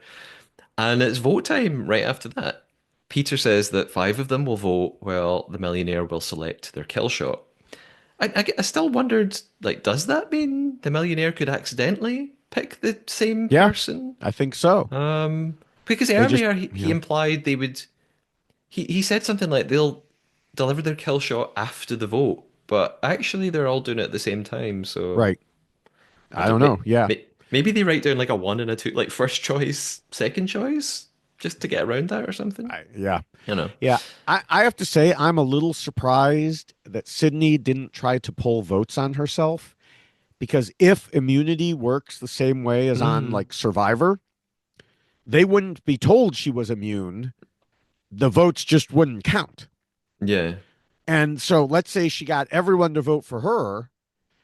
And it's vote time right after that. Peter says that five of them will vote, while the millionaire will select their kill shot. I still wondered, like, does that mean the millionaire could accidentally? pick the same Yeah, person? I think so. Because They just, earlier he implied they would. He said something like they'll deliver their kill shot after the vote, but actually they're all doing it at the same time. So right. I I don't. don't know. Yeah. Maybe they write down like a one and a two, like first choice, second choice, just to get around that or something. Yeah. You know. Yeah. I have to say, I'm a little surprised that Sydney didn't try to pull votes on herself because if immunity works the same way as on Mm, like Survivor, they wouldn't be told she was immune. The votes just wouldn't count. yeah. And so let's say she got everyone to vote for her,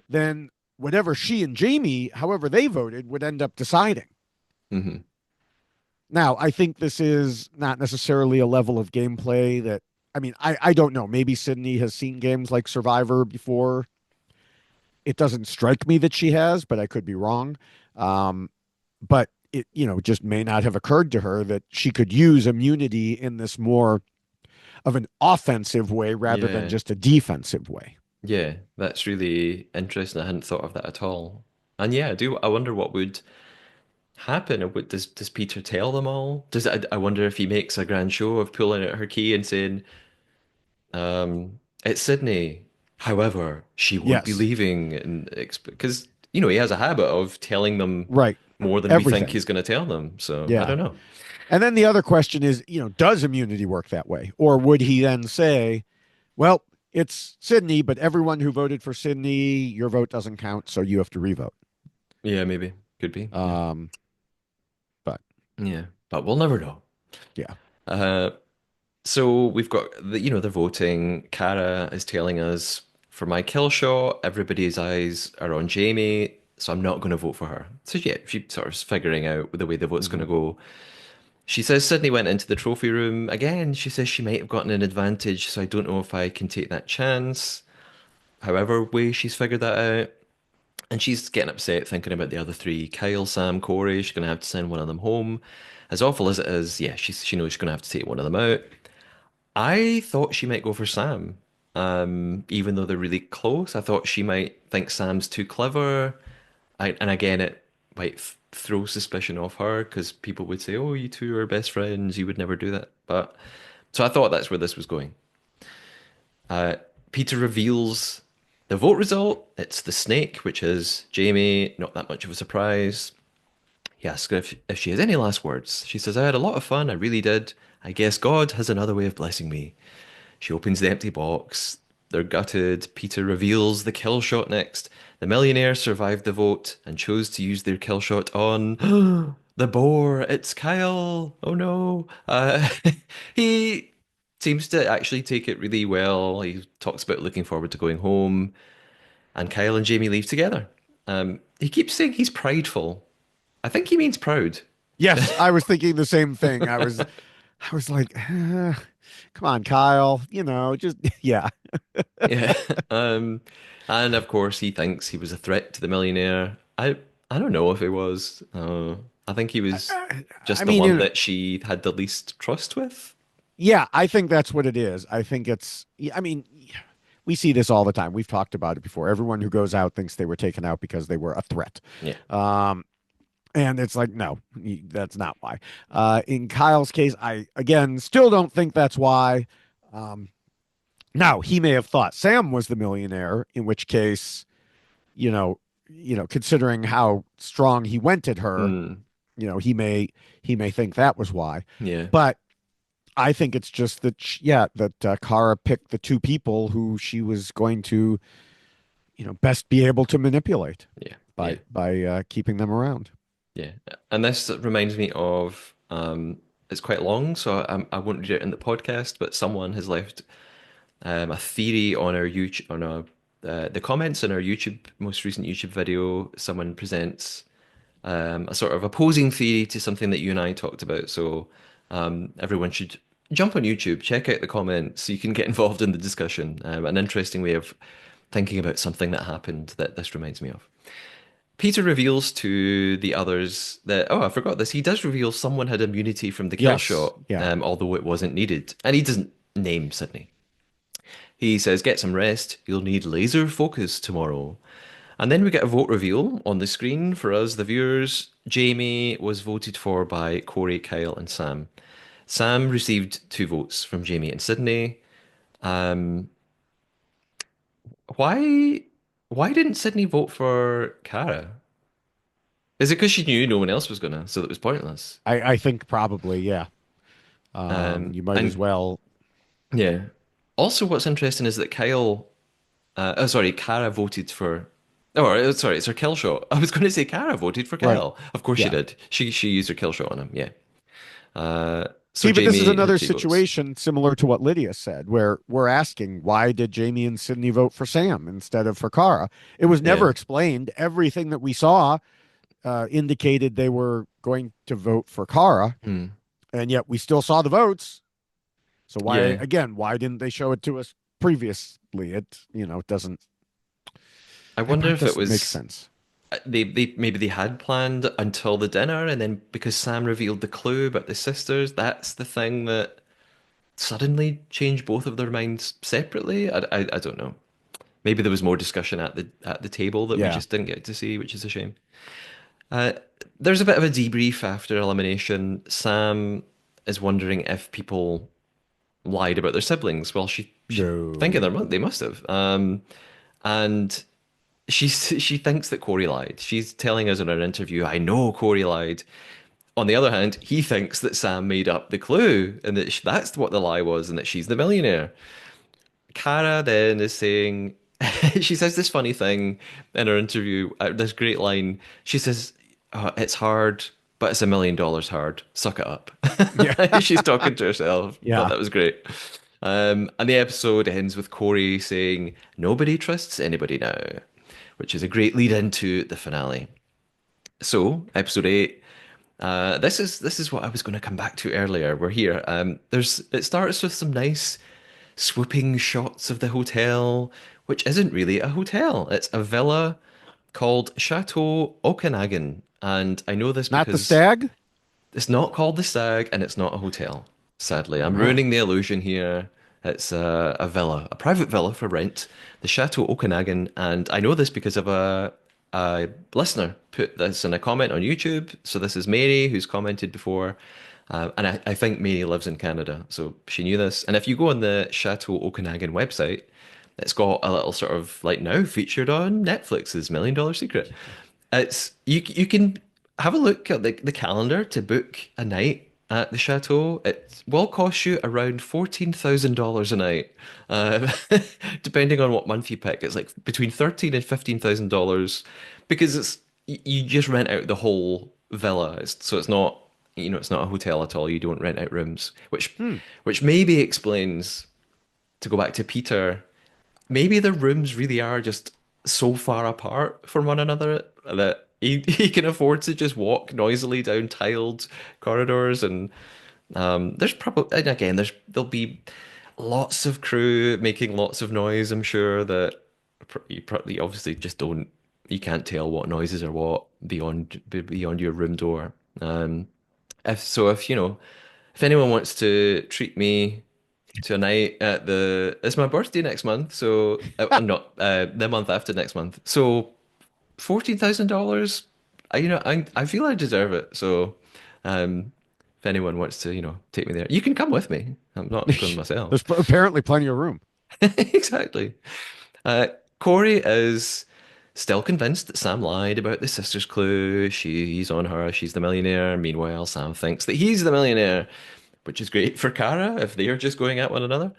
then whatever she and Jamie, however they voted, would end up deciding. Hmm. Now, I think this is not necessarily a level of gameplay that, I mean, I don't know. Maybe Sydney has seen games like Survivor before. It doesn't strike me that she has, but I could be wrong. But it, just may not have occurred to her that she could use immunity in this more of an offensive way rather than Yeah. just a defensive way. Yeah. That's really interesting. I hadn't thought of that at all. And yeah, I do. I wonder what would happen. Or what does Peter tell them all? I wonder if he makes a grand show of pulling out her key and saying, it's Sydney. However, she won't be Yes, leaving, and because he has a habit of telling them right. more than we think Everything. he's going to tell them. So I Yeah. don't know. And then the other question is, does immunity work that way? Or would he then say, well, it's Sydney, but everyone who voted for Sydney, your vote doesn't count, so you have to revote. Yeah, maybe could be. Yeah, Um, but yeah, but we'll never know. yeah. Uh, so we've got the voting. Cara is telling us for my kill shot, everybody's eyes are on Jamie, so I'm not going to vote for her. So yeah, she sort of is figuring out the way the vote's going Hmm. to go. She says Sydney went into the trophy room. Again, she says she might have gotten an advantage, so I don't know if I can take that chance. However way she's figured that out. And she's getting upset thinking about the other three, Kyle, Sam, Corey. She's going to have to send one of them home. As awful as it is, yeah, she knows she's going to have to take one of them out. I thought she might go for Sam. Even though they're really close, I thought she might think Sam's too clever. And again, it might throw suspicion off her because people would say, "Oh, you two are best friends. You would never do that." But so I thought that's where this was going. Peter reveals the vote result. It's the snake, which is Jamie. Not that much of a surprise. He asks her if she has any last words. She says, "I had a lot of fun. I really did. I guess God has another way of blessing me." She opens the empty box. They're gutted. Peter reveals the kill shot next. The millionaire survived the vote and chose to use their kill shot on the boar. It's Kyle. Oh no. He seems to actually take it really well. He talks about looking forward to going home, and Kyle and Jamie leave together. He keeps saying he's prideful. I think he means proud. Yes, I was thinking the same thing. I was like, come on, Kyle. Just yeah. Yeah. Um, and of course, he thinks he was a threat to the millionaire. I don't know if he was. I think he was I just the mean, one that she had the least trust with. yeah, I think that's what it is. I think it's, yeah, I mean, we see this all the time. We've talked about it before. Everyone who goes out thinks they were taken out because they were a threat. Yeah. Um, and it's like, no, that's not why. In Kyle's case, I, again, still don't think that's why. Um, Now, he may have thought Sam was the millionaire, in which case, you know, considering how strong he went at her, Mm, he may think that was why. yeah. But I think it's just that, yeah, that Kara picked the two people who she was going to, best be able to manipulate Yeah. Yeah. by keeping them around. Yeah. And this reminds me of it's quite long, so I won't read it in the podcast, but someone has left a theory on our YouTube on the comments in our most recent YouTube video. Someone presents a sort of opposing theory to something that you and I talked about. So everyone should jump on YouTube, check out the comments so you can get involved in the discussion. An interesting way of thinking about something that happened that this reminds me of. Peter reveals to the others that, oh, I forgot this. He does reveal someone had immunity from the kill Yes. shot, Yeah. although it wasn't needed. And he doesn't name Sydney. He says, get some rest. You'll need laser focus tomorrow. And then we get a vote reveal on the screen for us, the viewers. Jamie was voted for by Corey, Kyle, and Sam. Sam received 2 votes from Jamie and Sydney. Um, why why didn't Sydney vote for Cara? Is it because she knew no one else was gonna, so it was pointless? I think probably, yeah. You might as And well. yeah. Also, what's interesting is that sorry, Cara voted for. Oh, sorry, it's her kill shot. I was going to say Cara voted for Right. Kyle. Of course she Yeah. did. She used her kill shot on him. Yeah. So See, but this is Jamie had another 2 votes. situation similar to what Lydia said, where we're asking, why did Jamie and Sydney vote for Sam instead of for Kara? It was never Yeah. explained. Everything that we saw indicated they were going to vote for Kara, Hmm. and yet we still saw the votes. So why, Yeah. again, why didn't they show it to us previously? It doesn't, I that wonder part if it doesn't make was sense. they maybe they had planned until the dinner, and then because Sam revealed the clue about the sisters, that's the thing that suddenly changed both of their minds separately. I don't know. Maybe there was more discussion at the table that we Yeah. just didn't get to see, which is a shame. Uh, there's a bit of a debrief after elimination. Sam is wondering if people lied about their siblings. Well, she thinking No. they must have. And she thinks that Corey lied. She's telling us in an interview, "I know Corey lied." On the other hand, he thinks that Sam made up the clue and that that's what the lie was, and that she's the millionaire. Cara then is saying, she says this funny thing in her interview, this great line. She says, it's hard, but it's $1 million hard. Suck it up. Yeah. She's talking to herself. Thought Yeah. that was great. And the episode ends with Corey saying, nobody trusts anybody now, which is a great lead into the finale. So, episode 8. This is what I was going to come back to earlier. We're here. It starts with some nice swooping shots of the hotel, which isn't really a hotel. It's a villa called Chateau Okanagan. And I know this Not the because stag? it's not called the Stag and it's not a hotel. Sadly, I'm Oh. ruining the illusion here. It's a villa, a private villa for rent, the Chateau Okanagan, and I know this because of a listener put this in a comment on YouTube. So this is Mary who's commented before, and I think Mary lives in Canada, so she knew this. And if you go on the Chateau Okanagan website, it's got a little sort of like now featured on Netflix's $1 Million Secret. It's you can have a look at the calendar to book a night at the chateau. It will cost you around $14,000 a night, uh, depending on what month you pick. It's like between 13 and $15,000 because you just rent out the whole villa. So it's not it's not a hotel at all. You don't rent out rooms, Hmm. which maybe explains, to go back to Peter, maybe the rooms really are just so far apart from one another that he can afford to just walk noisily down tiled corridors. And there's probably, and again, there'll be lots of crew making lots of noise. I'm sure that you probably obviously just don't, you can't tell what noises are what beyond your room door. If if anyone wants to treat me to a night at it's my birthday next month, so not the month after next month. So $14,000, I feel I deserve it. So if anyone wants to, take me there, you can come with me. I'm not going myself. There's apparently plenty of room. Exactly. Uh, Corey is still convinced that Sam lied about the sister's clue. He's on her. She's the millionaire. Meanwhile, Sam thinks that he's the millionaire, which is great for Kara if they are just going at one another.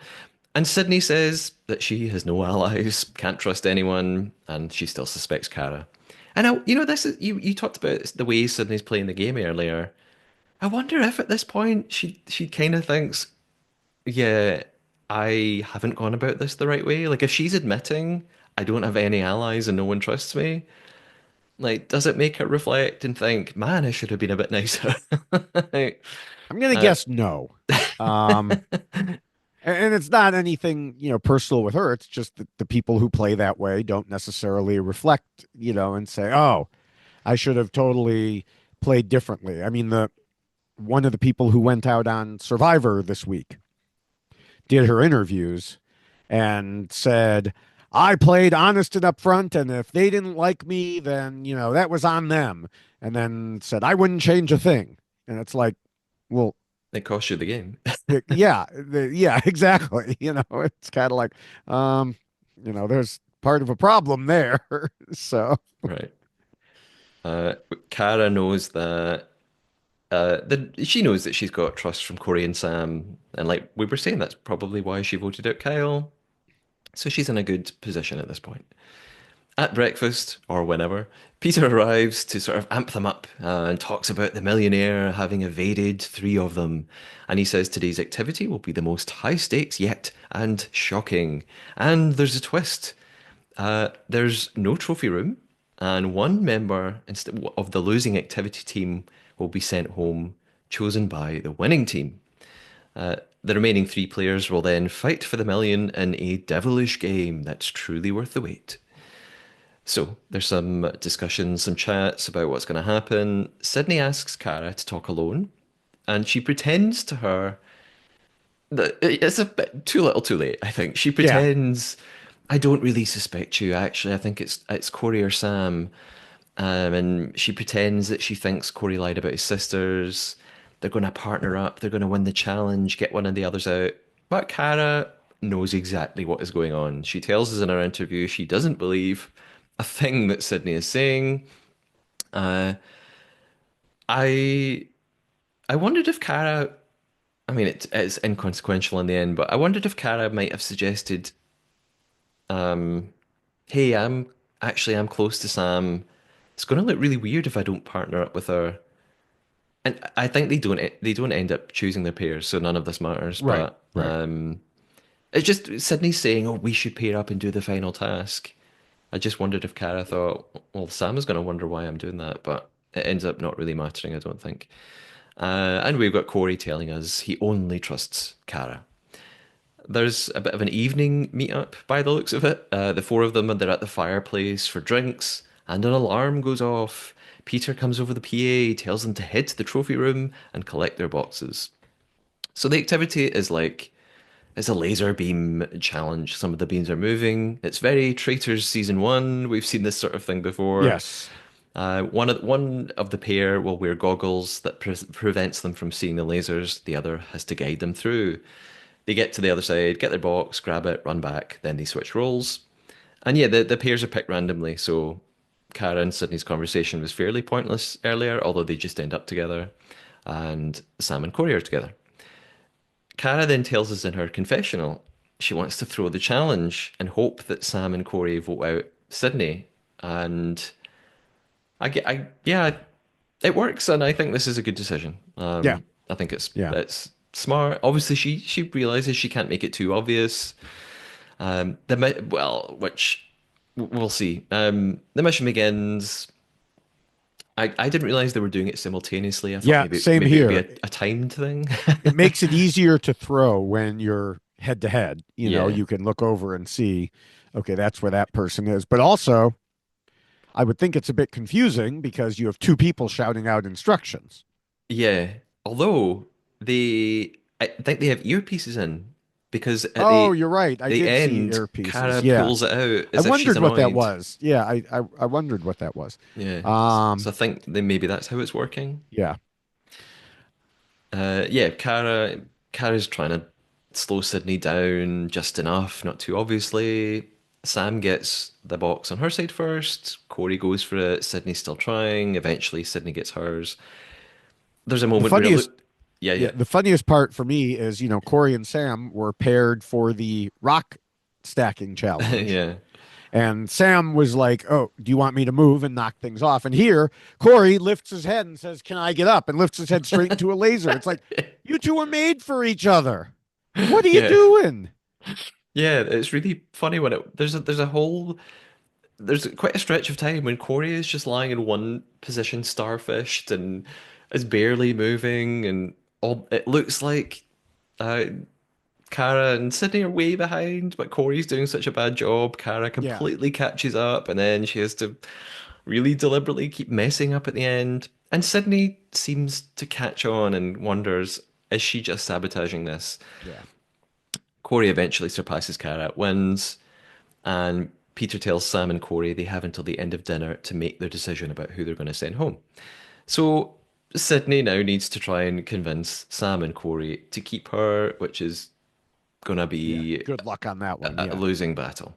And Sydney says that she has no allies, can't trust anyone, and she still suspects Kara. And this is you talked about the way Sydney's playing the game earlier. I wonder if at this point she kind of thinks, yeah, I haven't gone about this the right way. Like if she's admitting I don't have any allies and no one trusts me, like does it make her reflect and think, man, I should have been a bit nicer? Like, I'm going to uh, guess no. Um, and it's not anything, personal with her. It's just that the people who play that way don't necessarily reflect, and say, "Oh, I should have totally played differently." I mean, the one of the people who went out on Survivor this week did her interviews and said, I played honest and upfront, and if they didn't like me, then that was on them. And then said I wouldn't change a thing. And it's like, well, It costs you the game. yeah, yeah, exactly. It's kind of like, um, there's part of a problem there. So Right. Uh, Kara knows that she knows that she's got trust from Corey and Sam, and like we were saying, that's probably why she voted out Kyle. So she's in a good position at this point. At breakfast, or whenever, Peter arrives to sort of amp them up and talks about the millionaire having evaded three of them. And he says today's activity will be the most high stakes yet and shocking. And there's a twist. There's no trophy room, and one member instead of the losing activity team will be sent home, chosen by the winning team. The remaining three players will then fight for the million in a devilish game that's truly worth the wait. So there's some discussions, some chats about what's going to happen. Sydney asks Cara to talk alone, and she pretends to her that it's a bit too little, too late. I think she yeah, pretends, I don't really suspect you. Actually, I think it's Corey or Sam, and she pretends that she thinks Corey lied about his sisters. They're going to partner up. They're going to win the challenge, get one of the others out. But Cara knows exactly what is going on. She tells us in her interview she doesn't believe a thing that Sydney is saying. Uh, I I wondered if Cara. I mean, it's inconsequential in the end, but I wondered if Cara might have suggested, "Hey, I'm close to Sam. It's going to look really weird if I don't partner up with her." And I think they don't end up choosing their pairs, so none of this matters. right, But right. it's just Sydney's saying, "Oh, we should pair up and do the final task." I just wondered if Cara thought, "Well, Sam is going to wonder why I'm doing that," but it ends up not really mattering, I don't think. And we've got Corey telling us he only trusts Cara. There's a bit of an evening meetup by the looks of it. The four of them, they're at the fireplace for drinks, and an alarm goes off. Peter comes over the PA, tells them to head to the trophy room and collect their boxes. So the activity is like it's a laser beam challenge. Some of the beams are moving. It's very Traitors season one. We've seen this sort of thing before. Yes. One of the pair will wear goggles that prevents them from seeing the lasers. The other has to guide them through. They get to the other side, get their box, grab it, run back. Then they switch roles. And yeah, the pairs are picked randomly. So Cara and Sydney's conversation was fairly pointless earlier, although they just end up together. And Sam and Corey are together. Cara then tells us in her confessional she wants to throw the challenge and hope that Sam and Corey vote out Sydney. And yeah, it works, and I think this is a good decision. Yeah, I think it's yeah, it's smart. Obviously, she realizes she can't make it too obvious. Which we'll see. The mission begins. I didn't realize they were doing it simultaneously. I thought yeah. maybe Same maybe it would be here. a timed thing. It makes it easier to throw when you're head to head. Yeah. You can look over and see, okay, that's where that person is. But also, I would think it's a bit confusing because you have two people shouting out instructions. Yeah. Although I think they have earpieces in because at Oh, the you're right. I the did see end, earpieces. Cara Yeah. pulls it out I as if she's wondered what that annoyed. was. Yeah, I wondered what that was. Yeah. So Um, I think then maybe that's how it's working. yeah. Yeah, Cara's trying to slow Sydney down just enough, not too obviously. Sam gets the box on her side first. Corey goes for it. Sydney's still trying. Eventually, Sydney gets hers. There's a The moment where it funniest look. Yeah, Yeah, yeah, the funniest part for me is, Corey and Sam were paired for the rock stacking challenge. yeah, And Sam was like, "Oh, do you want me to move and knock things off?" And here, Corey lifts his head and says, "Can I get up?" and lifts his head straight into a laser. It's like, you two are made for each other. What are you yeah, doing? yeah. It's really funny when there's quite a stretch of time when Corey is just lying in one position, starfished, and is barely moving, and all it looks like. Uh, Kara and Sydney are way behind, but Corey's doing such a bad job. Kara Yeah, completely catches up, and then she has to really deliberately keep messing up at the end. And Sydney seems to catch on and wonders, is she just sabotaging this? yeah. Corey eventually surpasses Kara, wins, And Peter tells Sam and Corey they have until the end of dinner to make their decision about who they're going to send home. So Sydney now needs to try and convince Sam and Corey to keep her, which is going to Yeah. be Good luck on that one. a Yeah. losing battle.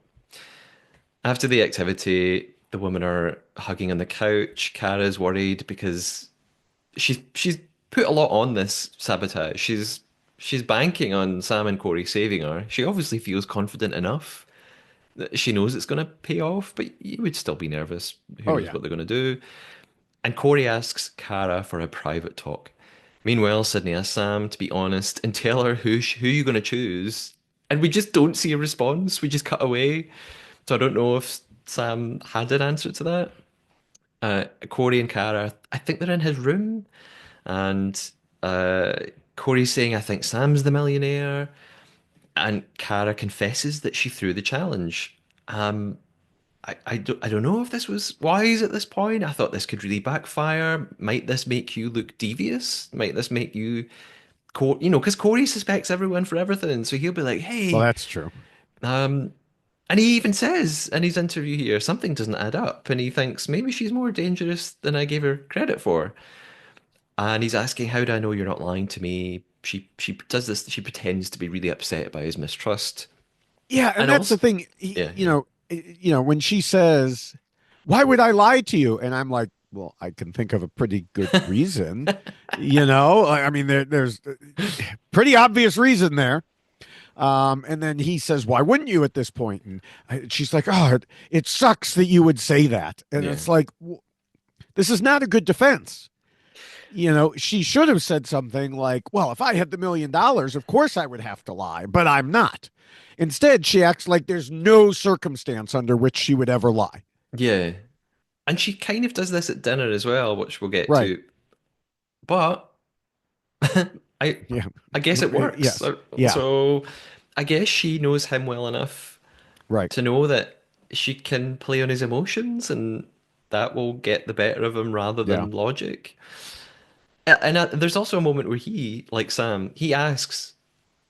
After the activity, the women are hugging on the couch. Kara's worried because she's put a lot on this sabotage. She's banking on Sam and Corey saving her. She obviously feels confident enough that she knows it's going to pay off, but you would still be nervous. Who Oh, knows yeah. what they're going to do? And Corey asks Kara for a private talk. Meanwhile, Sydney asks Sam to be honest and tell her who you're going to choose. And we just don't see a response. We just cut away. So I don't know if Sam had an answer to that. Corey and Kara, I think they're in his room, and uh, Corey's saying, I think Sam's the millionaire, and Kara confesses that she threw the challenge. Um, I don't know if this was wise at this point. I thought this could really backfire. Might this make you look devious? Might this make you, because Corey suspects everyone for everything. So he'll be like, Well, hey, that's true. um, and he even says in his interview here, something doesn't add up. And he thinks maybe she's more dangerous than I gave her credit for. And he's asking, how do I know you're not lying to me? She does this, she pretends to be really upset by his mistrust. Yeah, and And that's the also, thing. yeah, yeah. When she says, "Why would I lie to you?" and I'm like, "Well, I can think of a pretty good reason." I mean, there's a pretty obvious reason there. And then he says, "Why wouldn't you at this point?" And she's like, "Oh, it sucks that you would say that." And Yeah. it's like, this is not a good defense. She should have said something like, well, if I had the $1 million, of course I would have to lie, but I'm not. Instead, she acts like there's no circumstance under which she would ever lie. Yeah. And she kind of does this at dinner as well, which we'll get Right. to. But I Yeah. I guess it works. Yes. Yeah. So I guess she knows him well enough Right. to know that she can play on his emotions and that will get the better of him rather Yeah. than logic. And there's also a moment where he, like Sam, he asks,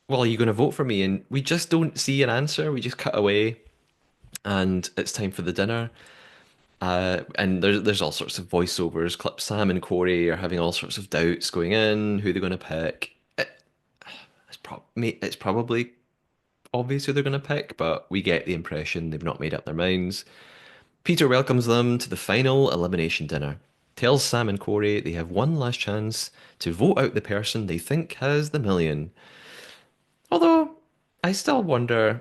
well, are you going to vote for me? And we just don't see an answer. We just cut away and it's time for the dinner. And there's all sorts of voiceovers, clips. Sam and Corey are having all sorts of doubts going in, who they're going to pick. It's probably obvious who they're going to pick, but we get the impression they've not made up their minds. Peter welcomes them to the final elimination dinner. Tells Sam and Corey they have one last chance to vote out the person they think has the million. Although I still wonder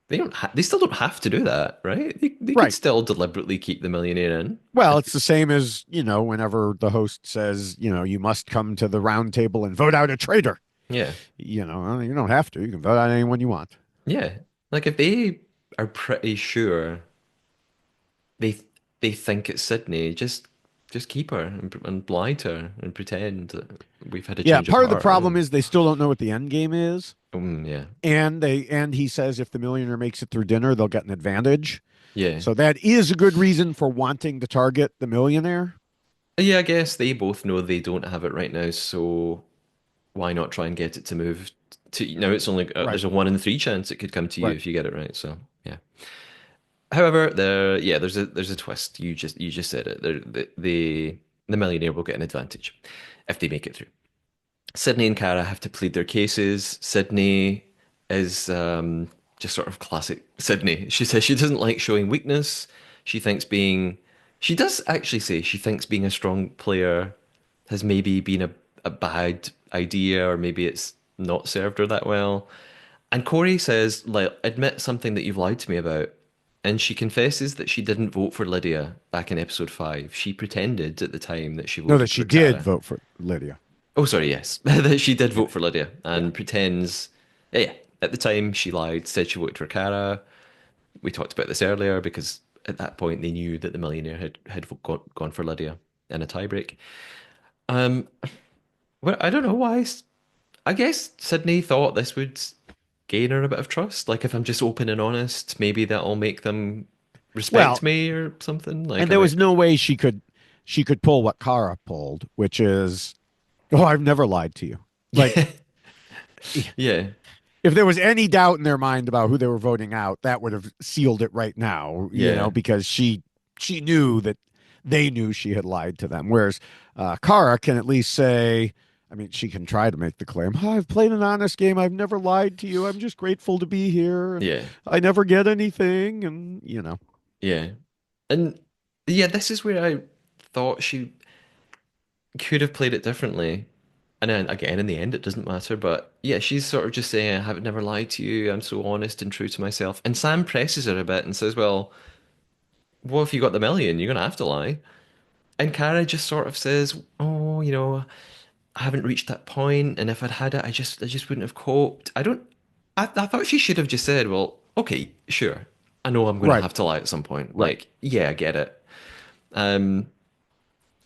they still don't have to do that, right? They could Right. still deliberately keep the millionaire in. Well, it's the same as, whenever the host says, you must come to the round table and vote out a traitor. Yeah. You don't have to. You can vote out anyone you want. Yeah. Like if they are pretty sure they they think it's Sydney, just keep her and lie to her and pretend that we've had a Yeah, change of part of the heart. problem is they still don't know what the end game is. Yeah. And he says if the millionaire makes it through dinner, they'll get an advantage. Yeah. So that is a good reason for wanting to target the millionaire. Yeah, I guess they both know they don't have it right now, so why not try and get it to move to now it's only Right. there's a 1 in 3 chance it could come to you Right. if you get it right. So, yeah. However, there's a twist. You just said it. The millionaire will get an advantage if they make it through. Sydney and Cara have to plead their cases. Sydney is just sort of classic Sydney. She says she doesn't like showing weakness. She thinks being, she does actually say she thinks being a strong player has maybe been a bad idea, or maybe it's not served her that well. And Corey says, like, admit something that you've lied to me about. And she confesses that she didn't vote for Lydia back in episode 5. She pretended at the time that she No, that voted she for did Cara. vote for Lydia. Oh, sorry, yes. That she did Yeah. vote for Lydia Yeah. and pretends, yeah, at the time she lied, said she voted for Cara. We talked about this earlier because at that point they knew that the millionaire had gone for Lydia in a tiebreak. Um, well, I don't know why. I guess Sydney thought this would gain her a bit of trust. Like if I'm just open and honest, maybe that'll make them respect Well, me or something. and Like I there was might, no way she could pull what Kara pulled, which is, oh, I've never lied to you. Like, yeah. if there was any doubt in their mind about who they were voting out, that would have sealed it right now, Yeah, because she knew that they knew she had lied to them. Whereas Kara can at least say, I mean, she can try to make the claim, "Oh, I've played an honest game. I've never lied to you. I'm just grateful to be here, and yeah, I never get anything." And. yeah. And yeah, this is where I thought she could have played it differently. And then again, in the end, it doesn't matter. But yeah, she's sort of just saying, I have never lied to you. I'm so honest and true to myself. And Sam presses her a bit and says, well, what if you got the million? You're going to have to lie. And Kara just sort of says, oh, I haven't reached that point, and if I'd had it, I just wouldn't have coped. I don't. I thought she should have just said, well, okay, sure. I know I'm going to Right, have to lie at some point. right. Like, yeah, I get it. Um,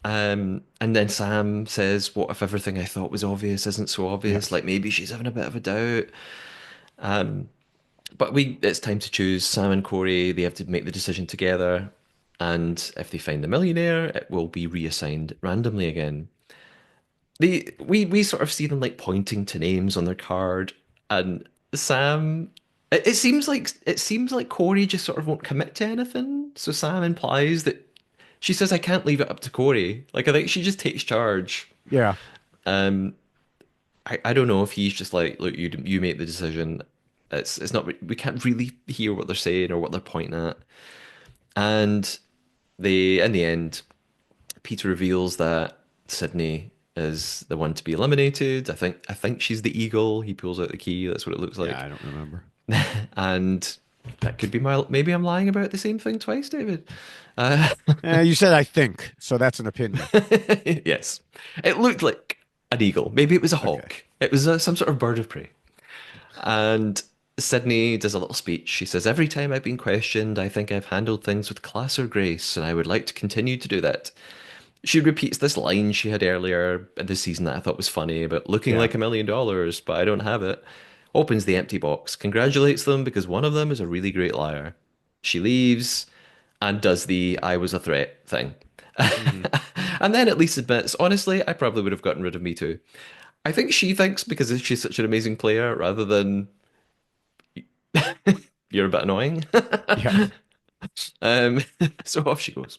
and then Sam says, what if everything I thought was obvious isn't so obvious? Yes. Like maybe she's having a bit of a doubt. But it's time to choose. Sam and Corey, they have to make the decision together. And if they find the millionaire, it will be reassigned randomly again. We sort of see them like pointing to names on their card, and Sam. It seems like Corey just sort of won't commit to anything. So Sam implies that she says, "I can't leave it up to Corey." Like I think she just takes charge. Yeah. Um, I don't know if he's just like, "Look, you make the decision." It's not we can't really hear what they're saying or what they're pointing at, and they in the end. Peter reveals that Sydney is the one to be eliminated. I think she's the eagle. He pulls out the key. That's what it looks Yeah, like. I don't remember. And that could be maybe I'm lying about the same thing twice, David. Uh, You said I think, so that's an opinion. yes. It looked like an eagle. Maybe it was a Okay. hawk. It was some sort of bird of prey. And Sydney does a little speech. She says, every time I've been questioned, I think I've handled things with class or grace, and I would like to continue to do that. She repeats this line she had earlier in the season that I thought was funny about looking Yeah. like $1 million, but I don't have it. Opens the empty box, congratulates them because one of them is a really great liar. She leaves and does the I was a threat thing. Hmm. And then at least admits, honestly, I probably would have gotten rid of me too. I think she thinks because she's such an amazing player rather than you're a bit annoying. Yeah. Um, so off she goes.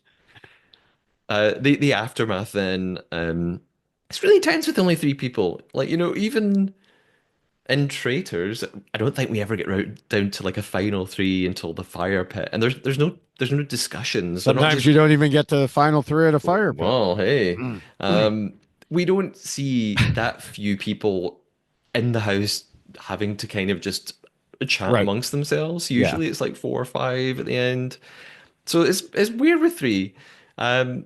The aftermath then, it's really tense with only three people. Like, even in Traitors, I don't think we ever get down to like a final three until the fire pit. And there's no discussions. They're not Sometimes just, you don't even get to the final three at a fire pit. well, hey. Mm. We don't see that few people in the house having to kind of just chat Right. amongst themselves. Yeah. Usually it's like four or five at the end. So it's weird with three. Um,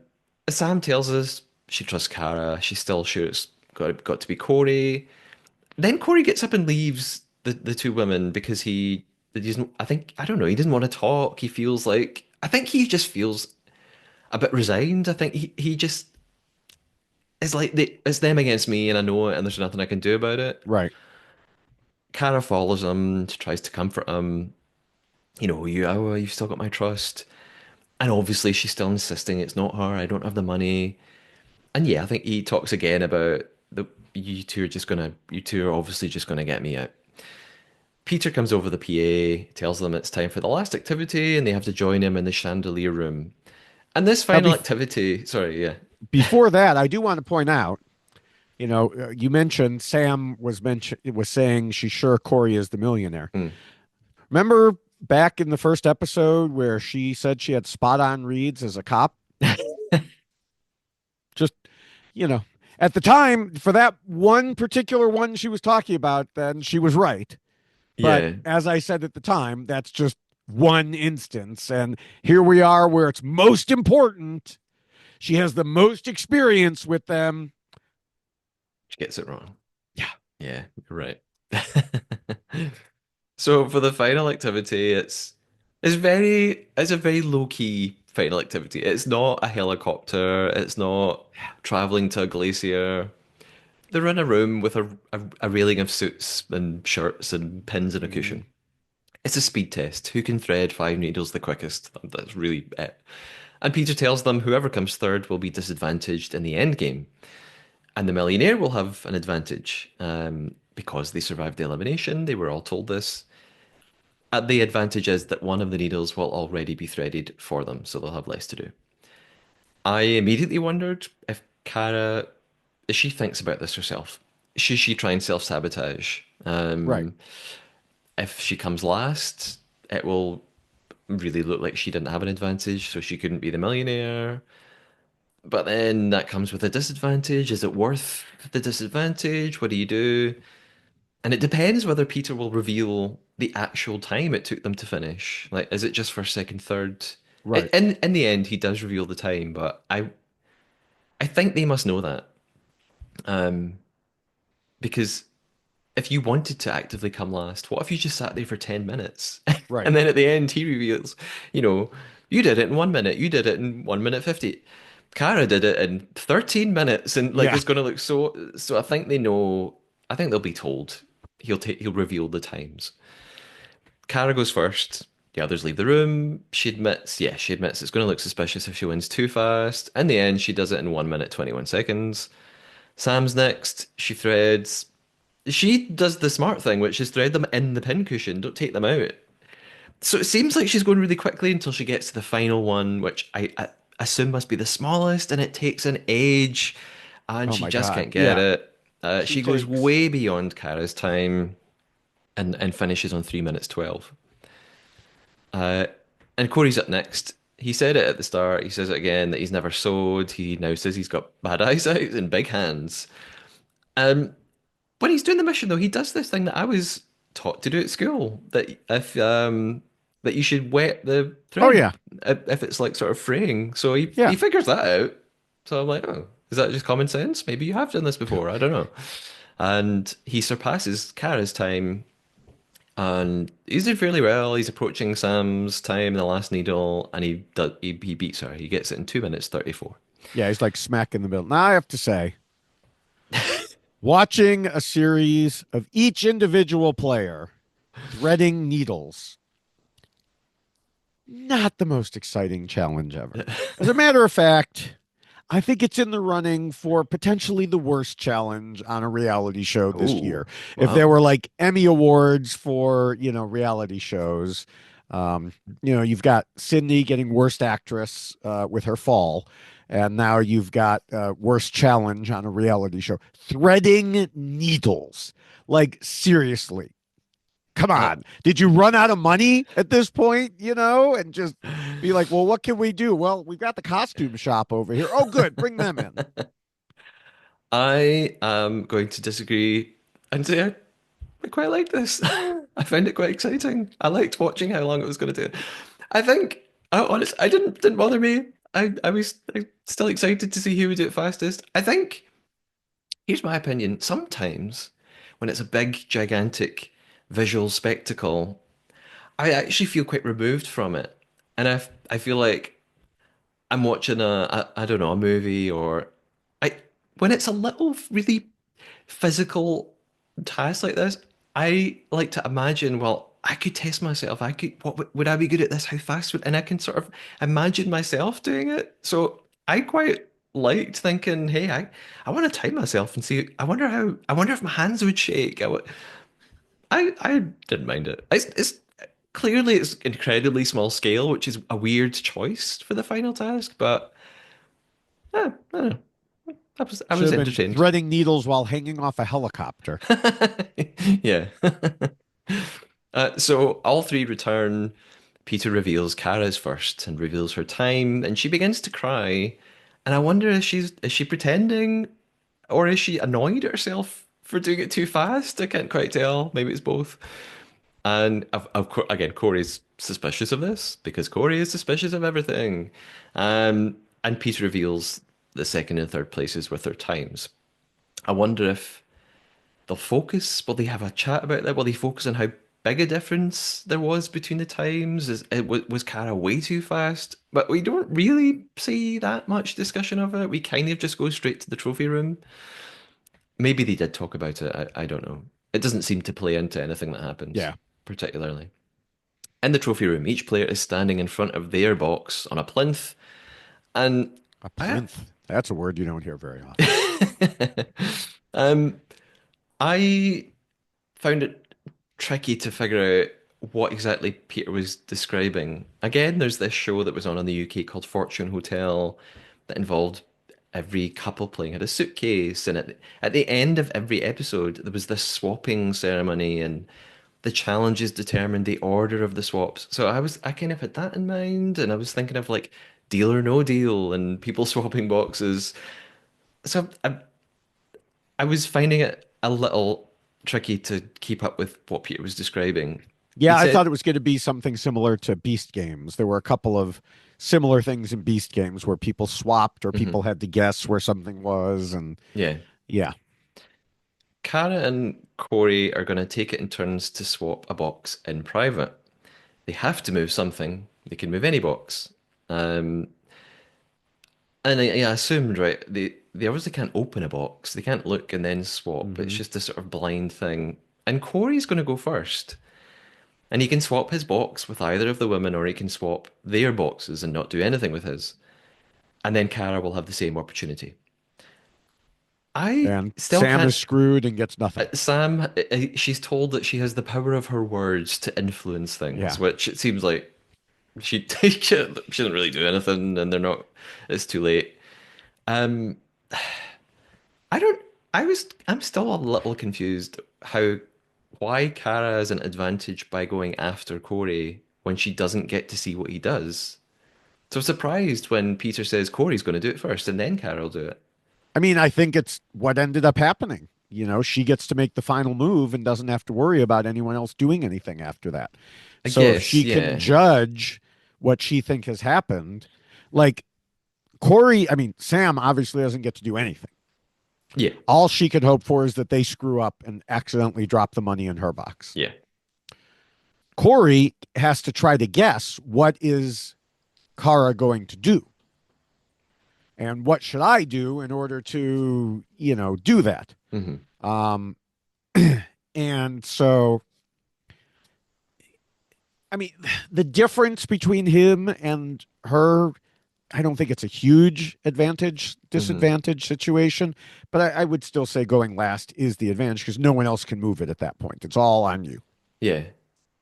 Sam tells us she trusts Kara. She's still sure it's got to be Corey. Then Corey gets up and leaves the two women because he doesn't. I don't know. He doesn't want to talk. He feels like I think he just feels a bit resigned. I think he just is like it's them against me, and I know it, and there's nothing I can do about it. Right. Kara follows him, tries to comfort him. You've still got my trust. And obviously, she's still insisting it's not her. I don't have the money. And yeah, I think he talks again about you two are obviously just gonna get me out. Peter comes over the PA, tells them it's time for the last activity, and they have to join him in the chandelier room. And this Now, final activity, sorry, yeah, before that, I do want to point out, you mentioned Sam was saying she's sure Corey is the millionaire. mm. Remember back in the first episode where she said she had spot on reads as a cop? Just, you know, at the time, for that one particular one she was talking about, then she was right. But Yeah, as I said at the time, that's just one instance. And here we are where it's most important. She has the most experience with them. she gets it wrong. Yeah. Yeah, you're right. So for the final activity, it's a very low key final activity. It's not a helicopter. It's not traveling to a glacier. They're in a room with a railing of suits and shirts and pins and a Mm. cushion. It's a speed test. Who can thread five needles the quickest? That's really it. And Peter tells them whoever comes third will be disadvantaged in the end game. And the millionaire will have an advantage because they survived the elimination. They were all told this. The advantage is that one of the needles will already be threaded for them, so they'll have less to do. I immediately wondered if Kara, if she thinks about this herself. Should she try and self-sabotage? Right. If she comes last, it will really look like she didn't have an advantage, so she couldn't be the millionaire. But then that comes with a disadvantage. Is it worth the disadvantage? What do you do? And it depends whether Peter will reveal the actual time it took them to finish. Like, is it just for second, third? Right. In the end, he does reveal the time, but I think they must know that. Um, because if you wanted to actively come last, what if you just sat there for 10 minutes? Right. And then at the end, he reveals, you know, you did it in 1 minute, you did it in 1 minute 50. Kara did it in 13 minutes, and like Yeah. it's gonna look so I think they know, I think they'll be told. He'll reveal the times. Kara goes first. The others leave the room. She admits it's going to look suspicious if she wins too fast. In the end, she does it in 1 minute, 21 seconds. Sam's next. She threads. She does the smart thing, which is thread them in the pincushion, don't take them out. So it seems like she's going really quickly until she gets to the final one, which I assume must be the smallest, and it takes an age, and Oh she my just God. can't get Yeah. it. She She goes takes. way beyond Kara's time and finishes on 3 minutes 12. Uh, and Corey's up next. He said it at the start. He says it again that he's never sewed. He now says he's got bad eyesight and big hands. Um, when he's doing the mission, though, he does this thing that I was taught to do at school. That you should wet the Oh thread yeah. if it's like sort of fraying. So he Yeah. figures that out. So I'm like, oh, is that just common sense? Maybe you have done this before. I don't know. And he surpasses Kara's time and he's doing fairly well. He's approaching Sam's time in the last needle, and he beats her. He gets it in 2 minutes 34. Yeah. He's like smack in the middle. Now I have to say, watching a series of each individual player threading needles, not the most exciting challenge ever. As a matter of fact, I think it's in the running for potentially the worst challenge on a reality show this Oh, year. If there wow. were like Emmy Awards for, reality shows, you've got Sydney getting worst actress with her fall. And now you've got worst challenge on a reality show. Threading needles. Like, seriously. Come Uh, on. Did you run out of money at this point, and just be like, well, what can we do? Well, we've got the costume shop over here. Oh, good. Bring them in. I am going to disagree and say I quite like this. I found it quite exciting. I liked watching how long it was going to do. I think, I didn't bother me. I was still excited to see who would do it fastest. I think here's my opinion. Sometimes when it's a big, gigantic visual spectacle, I actually feel quite removed from it. And I feel like I'm watching I don't know, a movie or I when it's a little really physical task like this, I like to imagine, well, I could test myself. Would I be good at this? How fast would, and I can sort of imagine myself doing it. So I quite liked thinking, hey, I want to time myself and see, I wonder if my hands would shake. I didn't mind it. It's clearly it's incredibly small scale, which is a weird choice for the final task, but I don't know. I Should was have been entertained. threading needles while hanging off a helicopter. Yeah. So all three return. Peter reveals Kara's first and reveals her time, and she begins to cry. And I wonder if is she pretending or is she annoyed at herself for doing it too fast? I can't quite tell. Maybe it's both. And of course, again, Corey's suspicious of this because Corey is suspicious of everything. And Peter reveals the second and third places with their times. I wonder if they'll focus. Will they have a chat about that? Will they focus on how big a difference there was between the times? Was Cara way too fast? But we don't really see that much discussion of it. We kind of just go straight to the trophy room. Maybe they did talk about it. I don't know. It doesn't seem to play into anything that happens, Yeah. particularly. In the trophy room, each player is standing in front of their box on a plinth, and A I plinth. That's a word you don't hear very often. Um, I found it tricky to figure out what exactly Peter was describing. Again, there's this show that was on in the UK called Fortune Hotel that involved every couple playing had a suitcase, and at the end of every episode, there was this swapping ceremony, and the challenges determined the order of the swaps. So I kind of had that in mind, and I was thinking of like Deal or No Deal and people swapping boxes. So I was finding it a little tricky to keep up with what Peter was describing. Yeah, He I said, thought it was going to be something similar to Beast Games. There were a couple of similar things in Beast Games where people swapped or people mhm, had to guess where something was. And yeah, yeah, Cara and Corey are going to take it in turns to swap a box in private. They have to move something. They can move any box. Um, and I assumed, right, they obviously can't open a box. They can't look and then swap. It's hmm just a sort of blind thing. And Corey's going to go first. And he can swap his box with either of the women, or he can swap their boxes and not do anything with his. And then Cara will have the same opportunity. I and still Sam is can't. screwed and gets nothing. Sam, she's told that she has the power of her words to influence things, Yeah. which it seems like she doesn't really do anything, and they're not. It's too late. Um, I don't. I'm still a little confused why Cara has an advantage by going after Corey when she doesn't get to see what he does. So I'm surprised when Peter says Corey's going to do it first and then Cara will do it. I mean, I think it's what ended up happening. You know, she gets to make the final move and doesn't have to worry about anyone else doing anything after that. I So if guess, she can yeah. judge what she think has happened, like Corey, I mean, Sam obviously doesn't get to do anything. Yeah. All she can hope for is that they screw up and accidentally drop the money in her box. Yeah. Corey has to try to guess what is Kara going to do and what should I do in order to, do that. hmm Um, and so, I mean, the difference between him and her, I don't think it's a huge advantage, hmm disadvantage situation, but I would still say going last is the advantage because no one else can move it at that point. It's all on you. Yeah.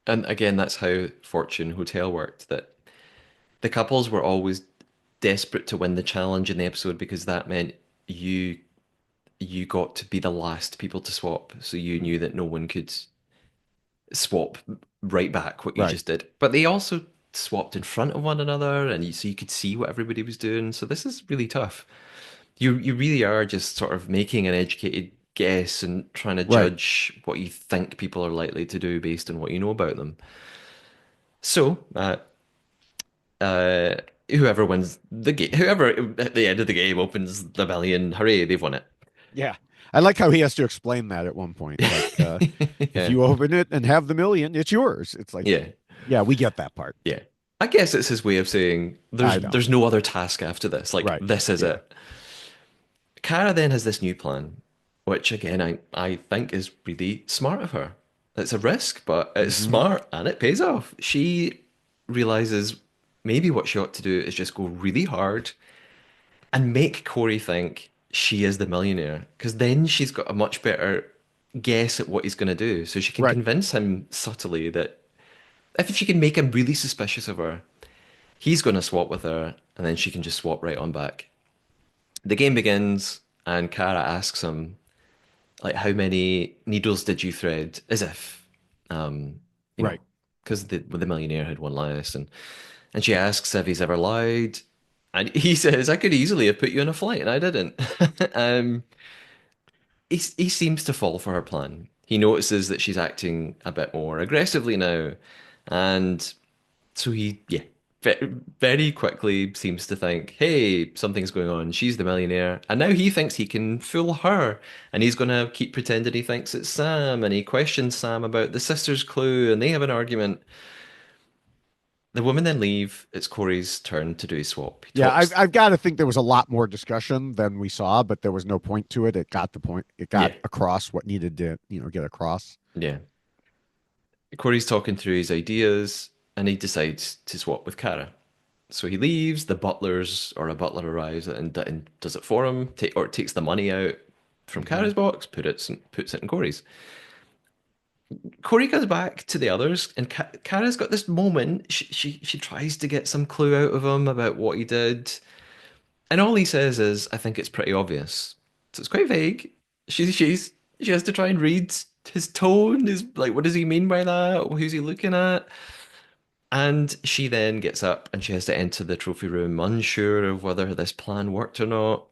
And again, that's how Fortune Hotel worked, that the couples were always desperate to win the challenge in the episode because that meant you you got to be the last people to swap. So you knew that no one could swap right back what you Right. just did. But they also swapped in front of one another, and so you could see what everybody was doing. So this is really tough. You really are just sort of making an educated guess and trying to Right. judge what you think people are likely to do based on what you know about them. So, uh, whoever wins the game, whoever at the end of the game opens the million, hooray, they've won it. Yeah. I like how he has to explain that at one point. Like, if Yeah, you open it and have the million, it's yours. It's like, yeah, yeah, we get that part. yeah. I guess it's his way of saying I know. there's no other task after this. Like Right. this is Yeah. it. Kara then has this new plan, which again I think is really smart of her. It's a risk, but it's hmm smart and it pays off. She realizes maybe what she ought to do is just go really hard and make Corey think she is the millionaire, because then she's got a much better guess at what he's going to do. So she can Right. convince him subtly that if she can make him really suspicious of her, he's going to swap with her, and then she can just swap right on back. The game begins, and Kara asks him, like, how many needles did you thread? As if, um, you know, Right. because the millionaire had one last, and she asks if he's ever lied, and he says, "I could easily have put you on a flight, and I didn't." um, he seems to fall for her plan. He notices that she's acting a bit more aggressively now, and so yeah, very quickly seems to think, hey, something's going on. She's the millionaire. And now he thinks he can fool her. And he's going to keep pretending he thinks it's Sam. And he questions Sam about the sister's clue. And they have an argument. The women then leave. It's Corey's turn to do his swap. He Yeah. I've, talks. I've got to think there was a lot more discussion than we saw, but there was no point to it. It got the point. It got Yeah, across what needed to, get across. yeah. Corey's talking through his ideas. And he decides to swap with Kara. So he leaves. The butlers or a butler arrives and does it for him, or takes the money out from Hmm. Kara's box, puts it in Corey's. Corey goes back to the others, and Kara's got this moment. She tries to get some clue out of him about what he did, and all he says is, "I think it's pretty obvious." So it's quite vague. She has to try and read his tone. His like, what does he mean by that? Who's he looking at? And she then gets up and she has to enter the trophy room, unsure of whether this plan worked or not.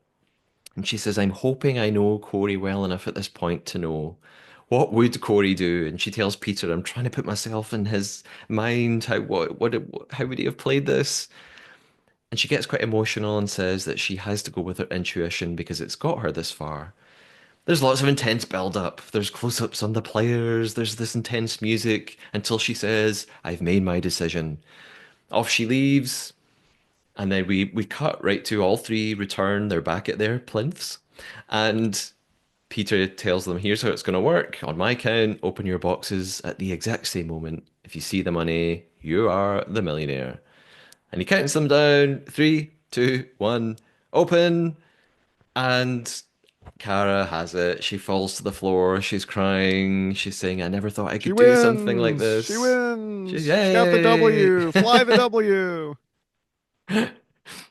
And she says, I'm hoping I know Corey well enough at this point to know. What would Corey do? And she tells Peter, I'm trying to put myself in his mind. How would he have played this? And she gets quite emotional and says that she has to go with her intuition because it's got her this far. There's lots of intense build up. There's close ups on the players. There's this intense music until she says, I've made my decision. Off she leaves. And then we cut right to all three return. They're back at their plinths. And Peter tells them, here's how it's going to work. On my count, open your boxes at the exact same moment. If you see the money, you are the millionaire. And he counts them down. Three, two, one, open. And Kara has it. She falls to the floor. She's crying. She's saying, I never thought I She could do something like wins. She this. She's, wins. She got the yay! W. Fly the W.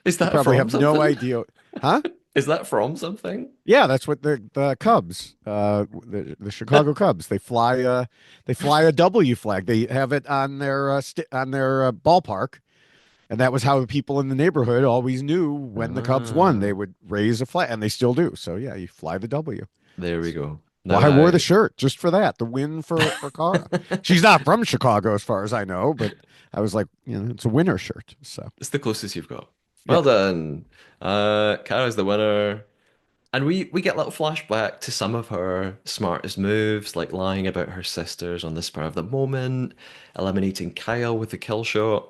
Is You that probably from have no something? idea. Huh? Is that from something? Yeah, that's what the Cubs, the Chicago Cubs, they fly a W flag. They have it on their on their ballpark, and that was how the people in the neighborhood always knew when the Cubs won. They Ah, would raise a flag, and they still do. So yeah, you fly the W. there we So go. Now why I wore the I shirt just for that, the win for Cara. She's not from Chicago as far as I know, but I was like, it's a winner shirt. So it's the closest you've got. yeah, Well done. Kara's the winner. And we get a little flashback to some of her smartest moves, like lying about her sisters on the spur of the moment, eliminating Kyle with the kill shot.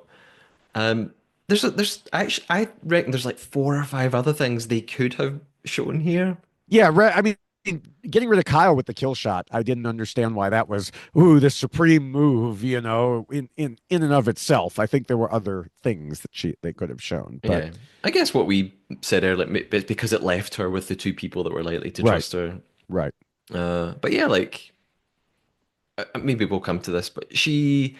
Um, there's actually I reckon there's like four or five other things they could have shown here. yeah. I mean, getting rid of Kyle with the kill shot, I didn't understand why that was the supreme move. In and of itself, I think there were other things that they could have shown, but Yeah, I guess what we said earlier, because it left her with the two people that were likely to right, trust her. right. But yeah, like maybe we'll come to this, but she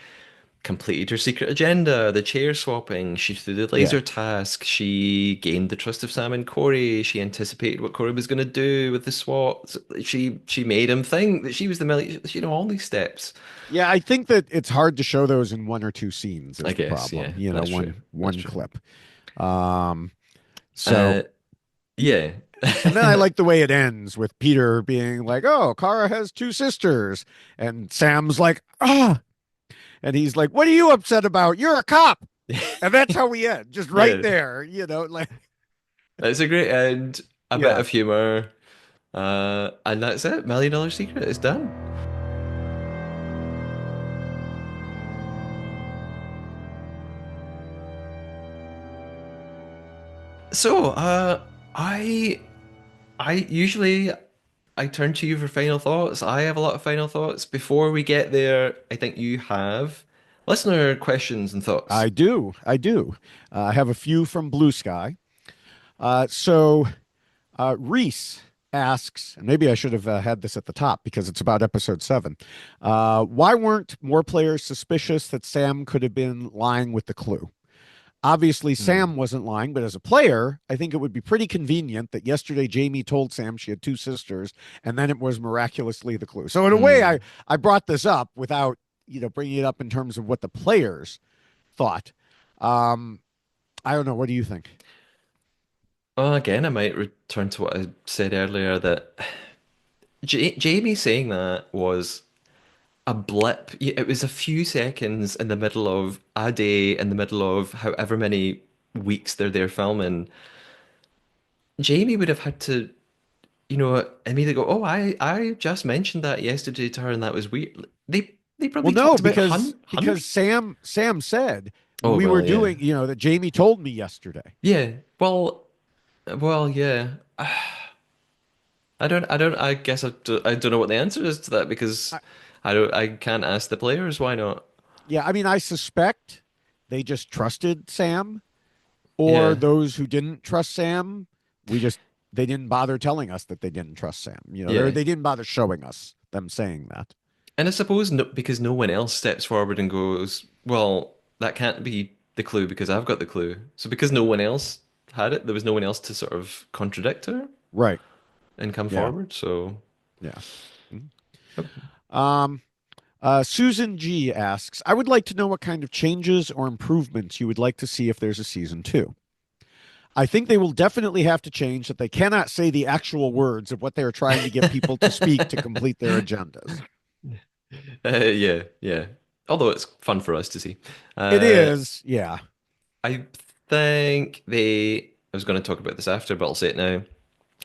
completed her secret agenda, the chair swapping. She threw the Yeah. laser task. She gained the trust of Sam and Corey. She anticipated what Corey was going to do with the swaps. She made him think that she was the million. All these steps. Yeah, I think that it's hard to show those in one or two scenes I is the guess, yeah, problem. that's true. That's One true. clip. Um, so Uh, yeah. and then I like the way it ends with Peter being like, "Oh, Kara has two sisters," and Sam's like, "Ah," and he's like, "What are you upset about? You're a cop." And that's how we end, just right Yeah, there, like that's a great end. A bit yeah. of humor. And that's it. $1 million secret is done. So, I I usually I turn to you for final thoughts. I have a lot of final thoughts. Before we get there, I think you have listener questions and thoughts. I do. I have a few from Blue Sky. Reese asks, and maybe I should have had this at the top because it's about episode 7. Why weren't more players suspicious that Sam could have been lying with the clue? Obviously, Hmm. Sam wasn't lying, but as a player, I think it would be pretty convenient that yesterday Jamie told Sam she had two sisters, and then it was miraculously the clue. So in a way, Hmm. I brought this up without bringing it up in terms of what the players thought. Um, I don't know. What do you think? Well, again, I might return to what I said earlier that Jamie saying that was a blip. It was a few seconds in the middle of a day, in the middle of however many weeks they're there filming. Jamie would have had to, immediately go, "Oh, I just mentioned that yesterday to her, and that was weird." They Well, probably no, talked about because hundred. Sam said Oh we were well, yeah, doing, that Jamie told me yesterday. yeah. Well, yeah. I guess I don't know what the answer is to that because I, I can't ask the players why not. yeah, I mean, I suspect they just trusted Sam. or Yeah, those who didn't trust Sam, we just they didn't bother telling us that they didn't trust Sam. yeah. They didn't bother showing us them saying that. And I suppose no, because no one else steps forward and goes, well, that can't be the clue because I've got the clue. So because no one else had it, there was no one else to sort of contradict her Right. and come Yeah. forward. So, Yeah. Um, Susan G asks, I would like to know what kind of changes or improvements you would like to see if there's a season two. I think they will definitely have to change that they cannot say the actual words of what they are trying to get people to speak to complete their agendas. yeah, yeah. Although it's fun for us to see. It Uh, is, yeah, I think they. I was going to talk about this after, but I'll say it now.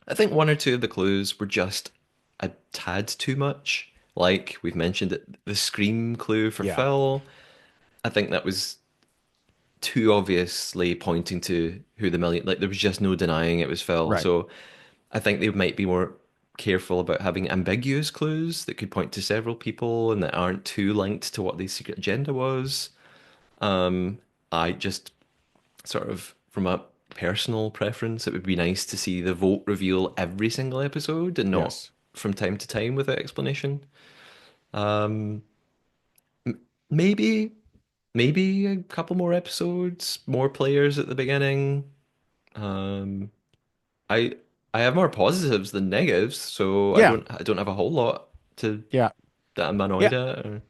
I think one or two of the clues were just a tad too much. Like we've mentioned it, the scream clue for yeah, Phil. I think that was too obviously pointing to who the million. Like there was just no denying it was Phil. right. So I think they might be more careful about having ambiguous clues that could point to several people and that aren't too linked to what the secret agenda was. I just sort of from a personal preference, it would be nice to see the vote reveal every single episode and not Yes. from time to time without explanation. Maybe, maybe a couple more episodes, more players at the beginning. Um, I I have more positives than negatives, so Yeah, I don't have a whole lot to yeah, that I'm yeah. annoyed at. Or,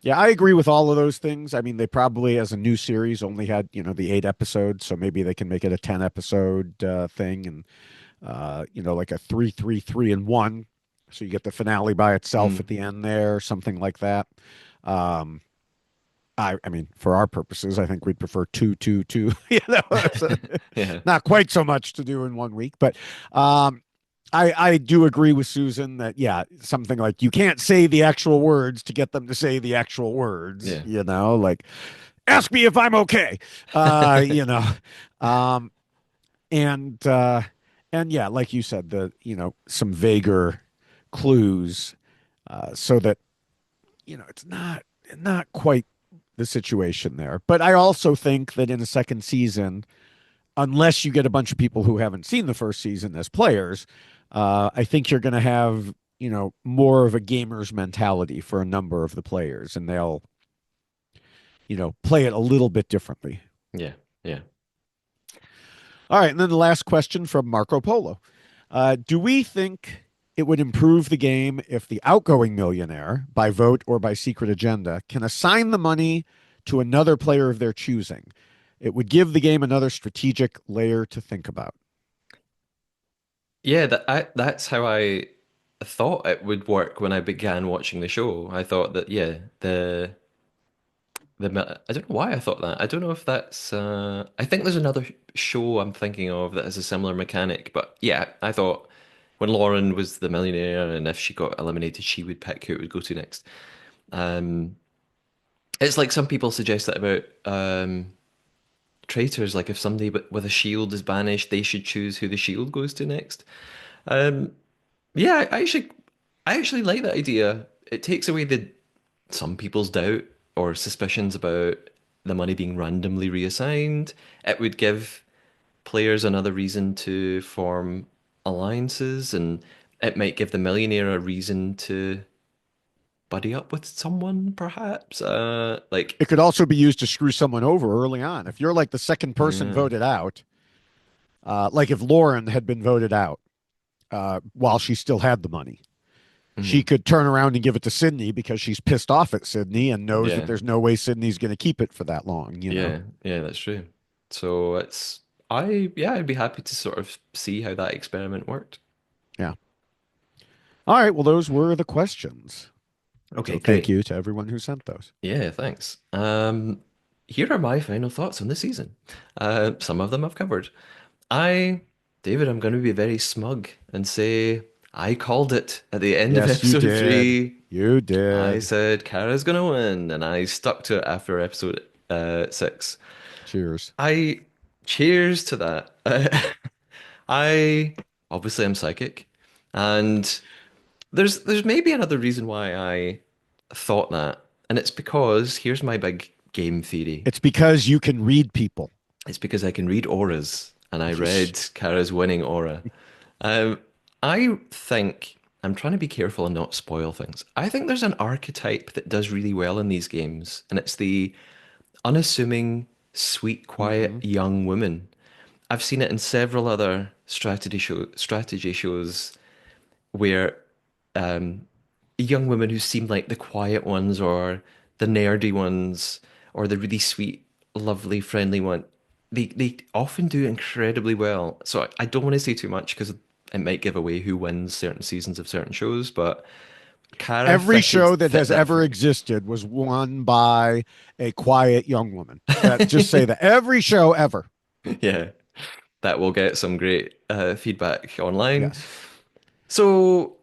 Yeah, I agree with all of those things. I mean, they probably, as a new series, only had, the 8 episodes, so maybe they can make it a 10 episode thing and, like a 3-3-3-1. So you get the finale by itself at mm, the end there, something like that. Um, I mean, for our purposes, I think we'd prefer 2-2-2. It's yeah, not quite so much to do in one week, but um, I do agree with Susan that yeah, something like you can't say the actual words to get them to say the actual words. yeah, Like ask me if I'm okay. Uh, you know, um, and uh, and yeah, like you said, the some vaguer clues so that it's not quite the situation there. But I also think that in a second season, unless you get a bunch of people who haven't seen the first season as players, I think you're going to have more of a gamer's mentality for a number of the players, and they'll play it a little bit differently. yeah, yeah. All right, and then the last question from Marco Polo: Do we think it would improve the game if the outgoing millionaire, by vote or by secret agenda, can assign the money to another player of their choosing? It would give the game another strategic layer to think about. Yeah, that's how I thought it would work when I began watching the show. I thought that yeah, I don't know why I thought that. I don't know if that's I think there's another show I'm thinking of that has a similar mechanic, but yeah, I thought when Lauren was the millionaire and if she got eliminated, she would pick who it would go to next. Um, it's like some people suggest that about traitors, like if somebody with a shield is banished, they should choose who the shield goes to next. Um, Yeah, I actually like that idea. It takes away the some people's doubt or suspicions about the money being randomly reassigned. It would give players another reason to form alliances, and it might give the millionaire a reason to buddy up with someone, perhaps. It could also be used to screw someone over early on. If you're like the second person yeah, voted out, like if Lauren had been voted out while she still had the money, she mhm, could turn around and give it to Sydney because she's pissed off at Sydney and knows that yeah, there's no way Sydney's going to keep it for that long. yeah, yeah. That's true. So yeah, I'd be happy to sort of see how that experiment worked. Yeah. All right. Well, those were the questions. Okay, So thank great. you to everyone who sent those. Yeah, thanks. Here are my final thoughts on the season. Some of them I've covered. I, David, I'm going to be very smug and say I called it at the end of Yes, you episode did. three. You I did. said Kara's going to win, and I stuck to it after episode six. Cheers. I cheers to that. I obviously I'm psychic, and there's maybe another reason why I thought that, and it's because here's my big game theory. It's because you can read people. It's because I can read auras, and I Yeesh. read Kara's winning aura. Um, I think I'm trying to be careful and not spoil things. I think there's an archetype that does really well in these games, and it's the unassuming, sweet, quiet Hmm. young woman. I've seen it in several other strategy shows where young women who seem like the quiet ones or the nerdy ones or the really sweet, lovely, friendly one, they often do incredibly well. So I don't want to say too much because it might give away who wins certain seasons of certain shows, but Kara Every show that fit has that for ever me. existed was won by a quiet young woman. That just say that every show ever. Yeah, that will get some great feedback online. Yes. So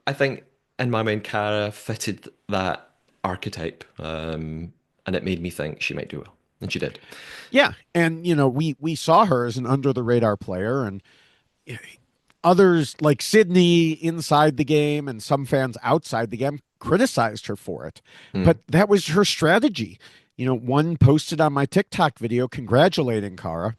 I think in my mind, Kara fitted that archetype, and it made me think she might do well, and she did. Yeah, and we saw her as an under the radar player, and others like Sydney inside the game and some fans outside the game criticized her for it. Hmm. But that was her strategy. One posted on my TikTok video congratulating Kara,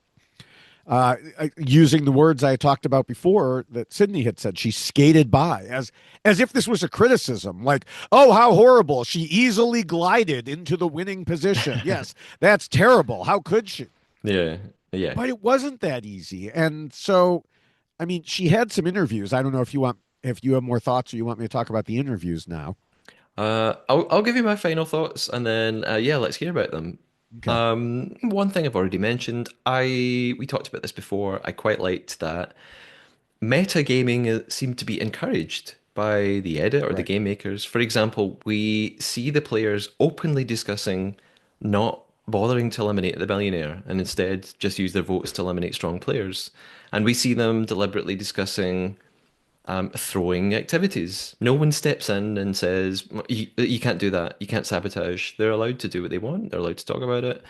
using the words I talked about before that Sydney had said. She skated by as if this was a criticism, like, "Oh, how horrible! She easily glided into the winning position. Yes, that's terrible. How could she?" Yeah, yeah. But it wasn't that easy, and so I mean, she had some interviews. I don't know if you have more thoughts or you want me to talk about the interviews now. I'll give you my final thoughts, and then yeah, let's hear about them. Okay. One thing I've already mentioned, we talked about this before. I quite liked that metagaming seemed to be encouraged by the edit or the Right. game makers. For example, we see the players openly discussing not bothering to eliminate the millionaire and instead just use their votes to eliminate strong players. And we see them deliberately discussing throwing activities. No one steps in and says, you can't do that. You can't sabotage. They're allowed to do what they want. They're allowed to talk about it.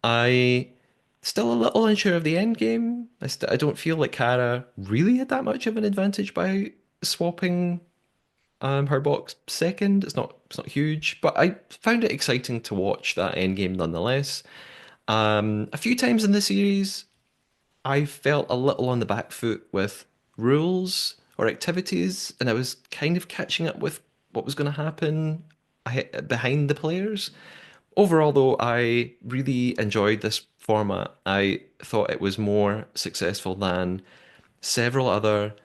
I still a little unsure of the end game. I don't feel like Kara really had that much of an advantage by swapping her box second. It's not huge, but I found it exciting to watch that end game nonetheless. A few times in the series, I felt a little on the back foot with rules or activities, and I was kind of catching up with what was going to happen behind the players. Overall, though, I really enjoyed this format. I thought it was more successful than several other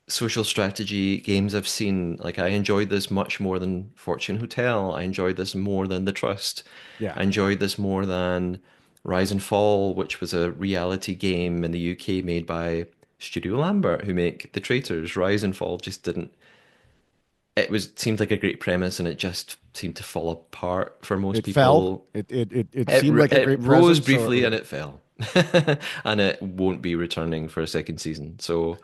social strategy games I've seen. Like, I enjoyed this much more than Fortune Hotel. I enjoyed this more than The Trust. Yeah. I enjoyed this more than Rise and Fall, which was a reality game in the UK made by Studio Lambert, who make The Traitors. Rise and Fall just didn't. Seemed like a great premise, and it just seemed to fall apart for most It fell. people. It It seemed like a it great rose present, so briefly it, and it fell, and it won't be returning for a second season. So,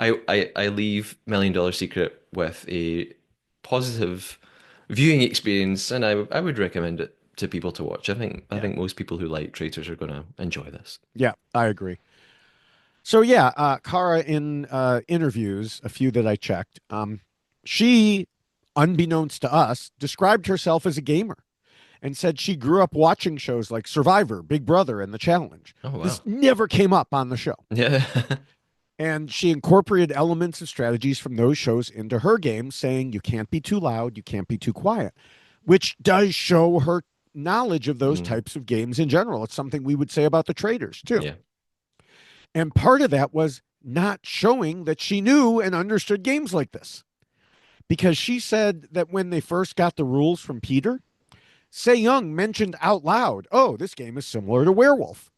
I leave Million Dollar Secret with a positive viewing experience, and I would recommend it to people to watch. I yeah. think most people who like Traitors are going to enjoy this. Yeah, I agree. So yeah, Kara in interviews, a few that I checked, she, unbeknownst to us, described herself as a gamer and said she grew up watching shows like Survivor, Big Brother, and The Challenge. Oh This wow, never came up on the show. yeah, And she incorporated elements of strategies from those shows into her game, saying you can't be too loud, you can't be too quiet, which does show her knowledge of those Mm, types of games in general. It's something we would say about the traders too. yeah, And part of that was not showing that she knew and understood games like this. Because she said that when they first got the rules from Peter, Se Young mentioned out loud, "Oh, this game is similar to Werewolf."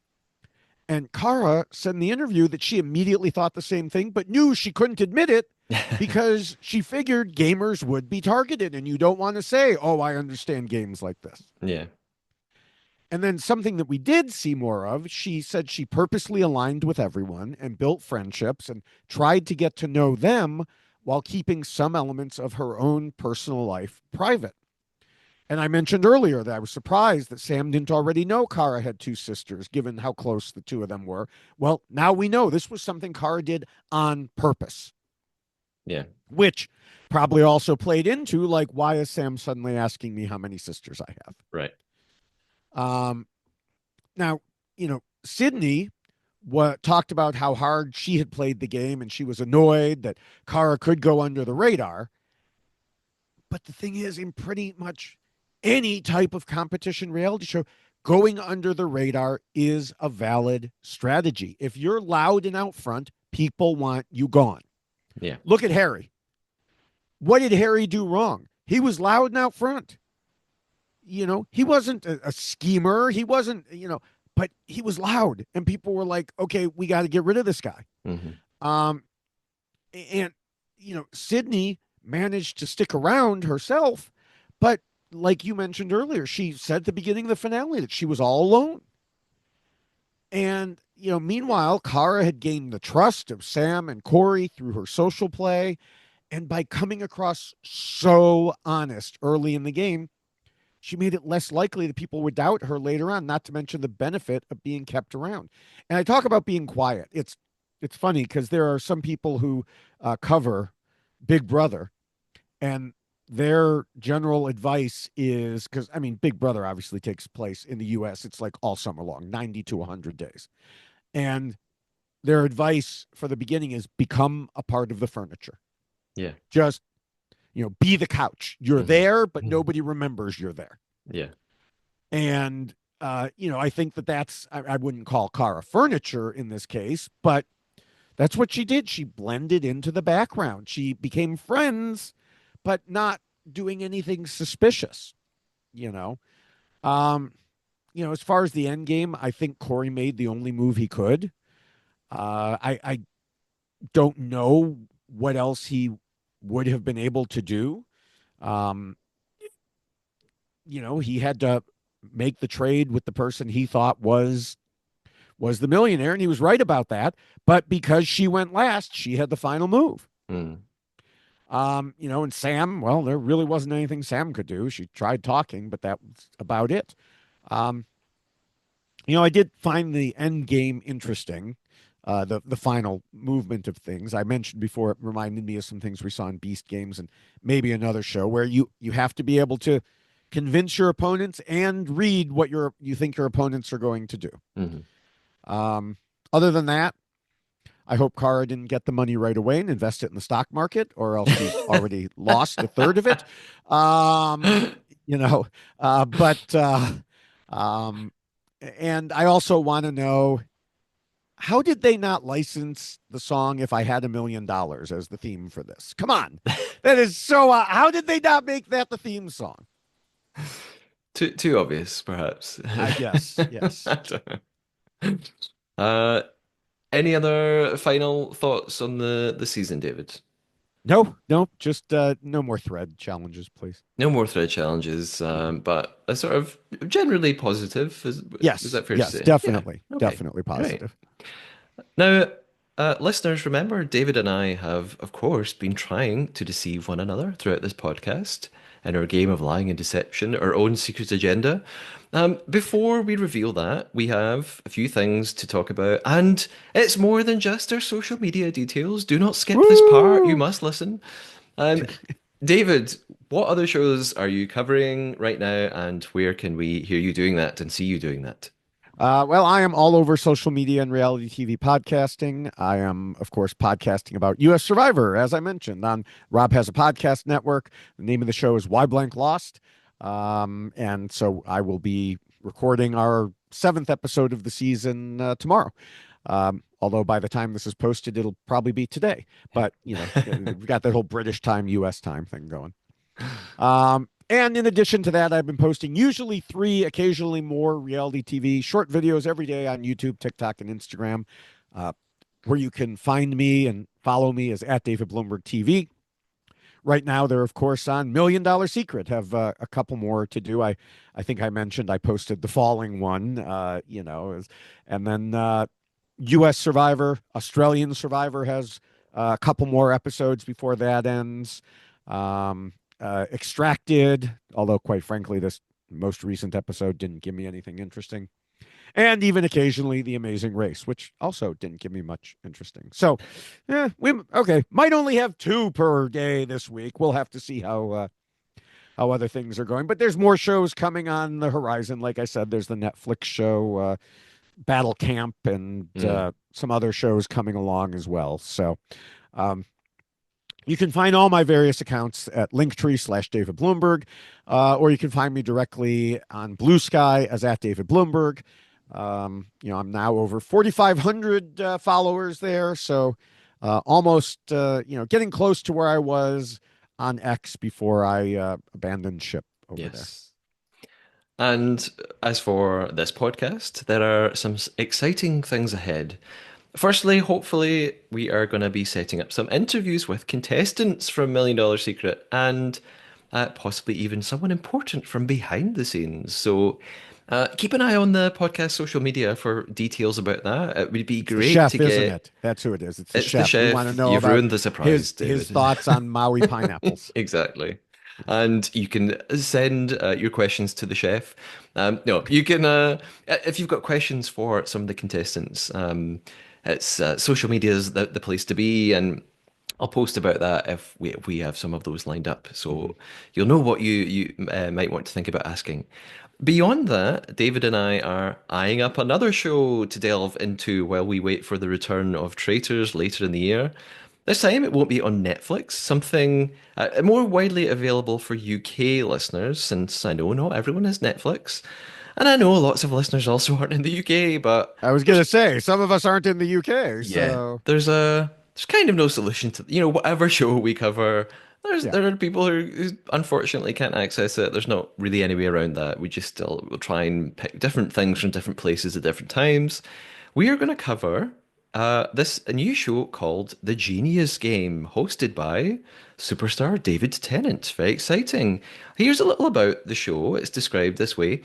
And Kara said in the interview that she immediately thought the same thing, but knew she couldn't admit it because she figured gamers would be targeted. And you don't want to say, "Oh, I understand games like this." yeah, And then something that we did see more of, she said she purposely aligned with everyone and built friendships and tried to get to know them while keeping some elements of her own personal life private. And I mentioned earlier that I was surprised that Sam didn't already know Kara had two sisters, given how close the two of them were. Well, now we know this was something Kara did on purpose, yeah, which probably also played into, like, why is Sam suddenly asking me how many sisters I have? right, Um, Now, Sydney talked about how hard she had played the game and she was annoyed that Kara could go under the radar. But the thing is, in pretty much any type of competition reality show, going under the radar is a valid strategy. If you're loud and out front, people want you gone. Yeah. Look at Harry. What did Harry do wrong? He was loud and out front. He wasn't a schemer. He wasn't, but he was loud. And people were like, okay, we got to get rid of this guy. Hmm. Um, and, Sydney managed to stick around herself. But like you mentioned earlier, she said at the beginning of the finale that she was all alone. And, meanwhile, Kara had gained the trust of Sam and Corey through her social play. And by coming across so honest early in the game, she made it less likely that people would doubt her later on, not to mention the benefit of being kept around. And I talk about being quiet. It's funny because there are some people who cover Big Brother, and their general advice is, because I mean, Big Brother obviously takes place in the US. It's like all summer long, 90 to 100 days. And their advice for the beginning is become a part of the furniture. Yeah. Just, be the couch. You're Hmm. there, but nobody remembers you're there. Yeah. And, I think I wouldn't call Kara furniture in this case, but that's what she did. She blended into the background. She became friends, but not doing anything suspicious, you know. Um, as far as the end game, I think Corey made the only move he could. I don't know what else he would have been able to do. Um, he had to make the trade with the person he thought was the millionaire, and he was right about that. But because she went last, she had the final move. Mm. And Sam, well, there really wasn't anything Sam could do. She tried talking, but that was about it. Um, I did find the end game interesting. The final movement of things I mentioned before, it reminded me of some things we saw in Beast Games and maybe another show where you have to be able to convince your opponents and read what you think your opponents are going to do. Hmm. Um, Other than that, I hope Kara didn't get the money right away and invest it in the stock market, or else she's already lost a third of it. Um, you know, but um, and I also want to know, how did they not license the song "If I Had $1 Million" as the theme for this? Come on, that is so. How did they not make that the theme song? Too obvious, perhaps. I guess yes. I don't know. Uh, any other final thoughts on the season, David? No, no, just no more thread challenges, please. No more thread challenges, but a sort of generally positive. Is Yes, that fair to yes, say? Yeah. definitely, Okay. definitely Great. positive. Now, listeners, remember, David and I have, of course, been trying to deceive one another throughout this podcast in our game of lying and deception, our own secret agenda. Before we reveal that, we have a few things to talk about, and it's more than just our social media details. Do not skip this part. You Woo! must listen. Um, David, what other shows are you covering right now, and where can we hear you doing that and see you doing that? Well, I am all over social media and reality TV podcasting. I am, of course, podcasting about U.S. Survivor, as I mentioned, on Rob Has a Podcast Network. The name of the show is Why Blank Lost. And so I will be recording our seventh episode of the season tomorrow. Although by the time this is posted, it'll probably be today. But, we've got that whole British time, U.S. time thing going. And in addition to that, I've been posting usually 3, occasionally more reality TV short videos every day on YouTube, TikTok, and Instagram. Where you can find me and follow me is at David Bloomberg TV. Right now, they're of course on $1 Million Secret. Have a couple more to do. I think I mentioned I posted the falling one. And then U.S. Survivor, Australian Survivor has a couple more episodes before that ends. Extracted, although quite frankly, this most recent episode didn't give me anything interesting. And even occasionally The Amazing Race, which also didn't give me much interesting. So, we okay. Might only have 2 per day this week. We'll have to see how other things are going. But there's more shows coming on the horizon. Like I said, there's the Netflix show, Battle Camp and Mm. some other shows coming along as well. So um, you can find all my various accounts at linktree/David Bloomberg, or you can find me directly on Blue Sky as at David Bloomberg. I'm now over 4,500 followers there, so almost getting close to where I was on X before I abandoned ship over there. Yes. And as for this podcast, there are some exciting things ahead. Firstly, hopefully, we are going to be setting up some interviews with contestants from Million Dollar Secret and possibly even someone important from behind the scenes. So keep an eye on the podcast social media for details about that. It would be It's the great to chef, isn't get. it? That's who it is. It's the It's the chef. We want to chef. know You've about ruined the surprise, his David. thoughts on Maui pineapples. Exactly. And you can send your questions to the chef. No, you can, if you've got questions for some of the contestants, it's social media is the place to be. And I'll post about that if we have some of those lined up. Mhm. So you'll know what you might want to think about asking. Beyond that, David and I are eyeing up another show to delve into while we wait for the return of Traitors later in the year. This time it won't be on Netflix, something more widely available for UK listeners, since I know not everyone has Netflix. And I know lots of listeners also aren't in the UK, but I was there's gonna say some of us aren't in the UK, yeah, so there's kind of no solution to whatever show we cover. yeah. There are people who unfortunately can't access it. There's not really any way around that. We just still will try and pick different things from different places at different times. We are going to cover this a new show called The Genius Game, hosted by superstar David Tennant. Very exciting. Here's a little about the show. It's described this way.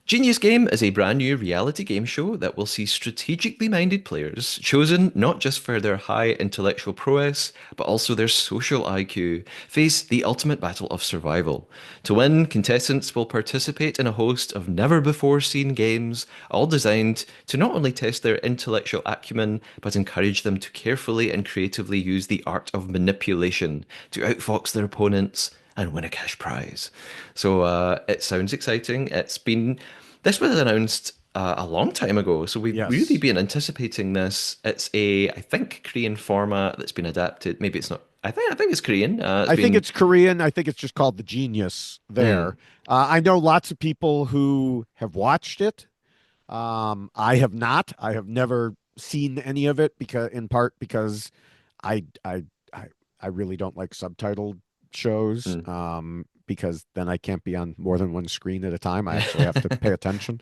Genius Game is a brand new reality game show that will see strategically minded players chosen not just for their high intellectual prowess, but also their social IQ, face the ultimate battle of survival. To win, contestants will participate in a host of never before seen games, all designed to not only test their intellectual acumen, but encourage them to carefully and creatively use the art of manipulation to outfox their opponents and win a cash prize. So it sounds exciting. This was announced a long time ago, so we've really Yes. been anticipating this. It's a, I think, Korean format that's been adapted. Maybe it's not. I think it's Korean. It's I think been. it's Korean. I think it's just called The Genius Mm, there. I know lots of people who have watched it. I have not. I have never seen any of it because, in part, because I I I, I really don't like subtitled shows. mm. Because then I can't be on more than one screen at a time. I actually have to pay attention.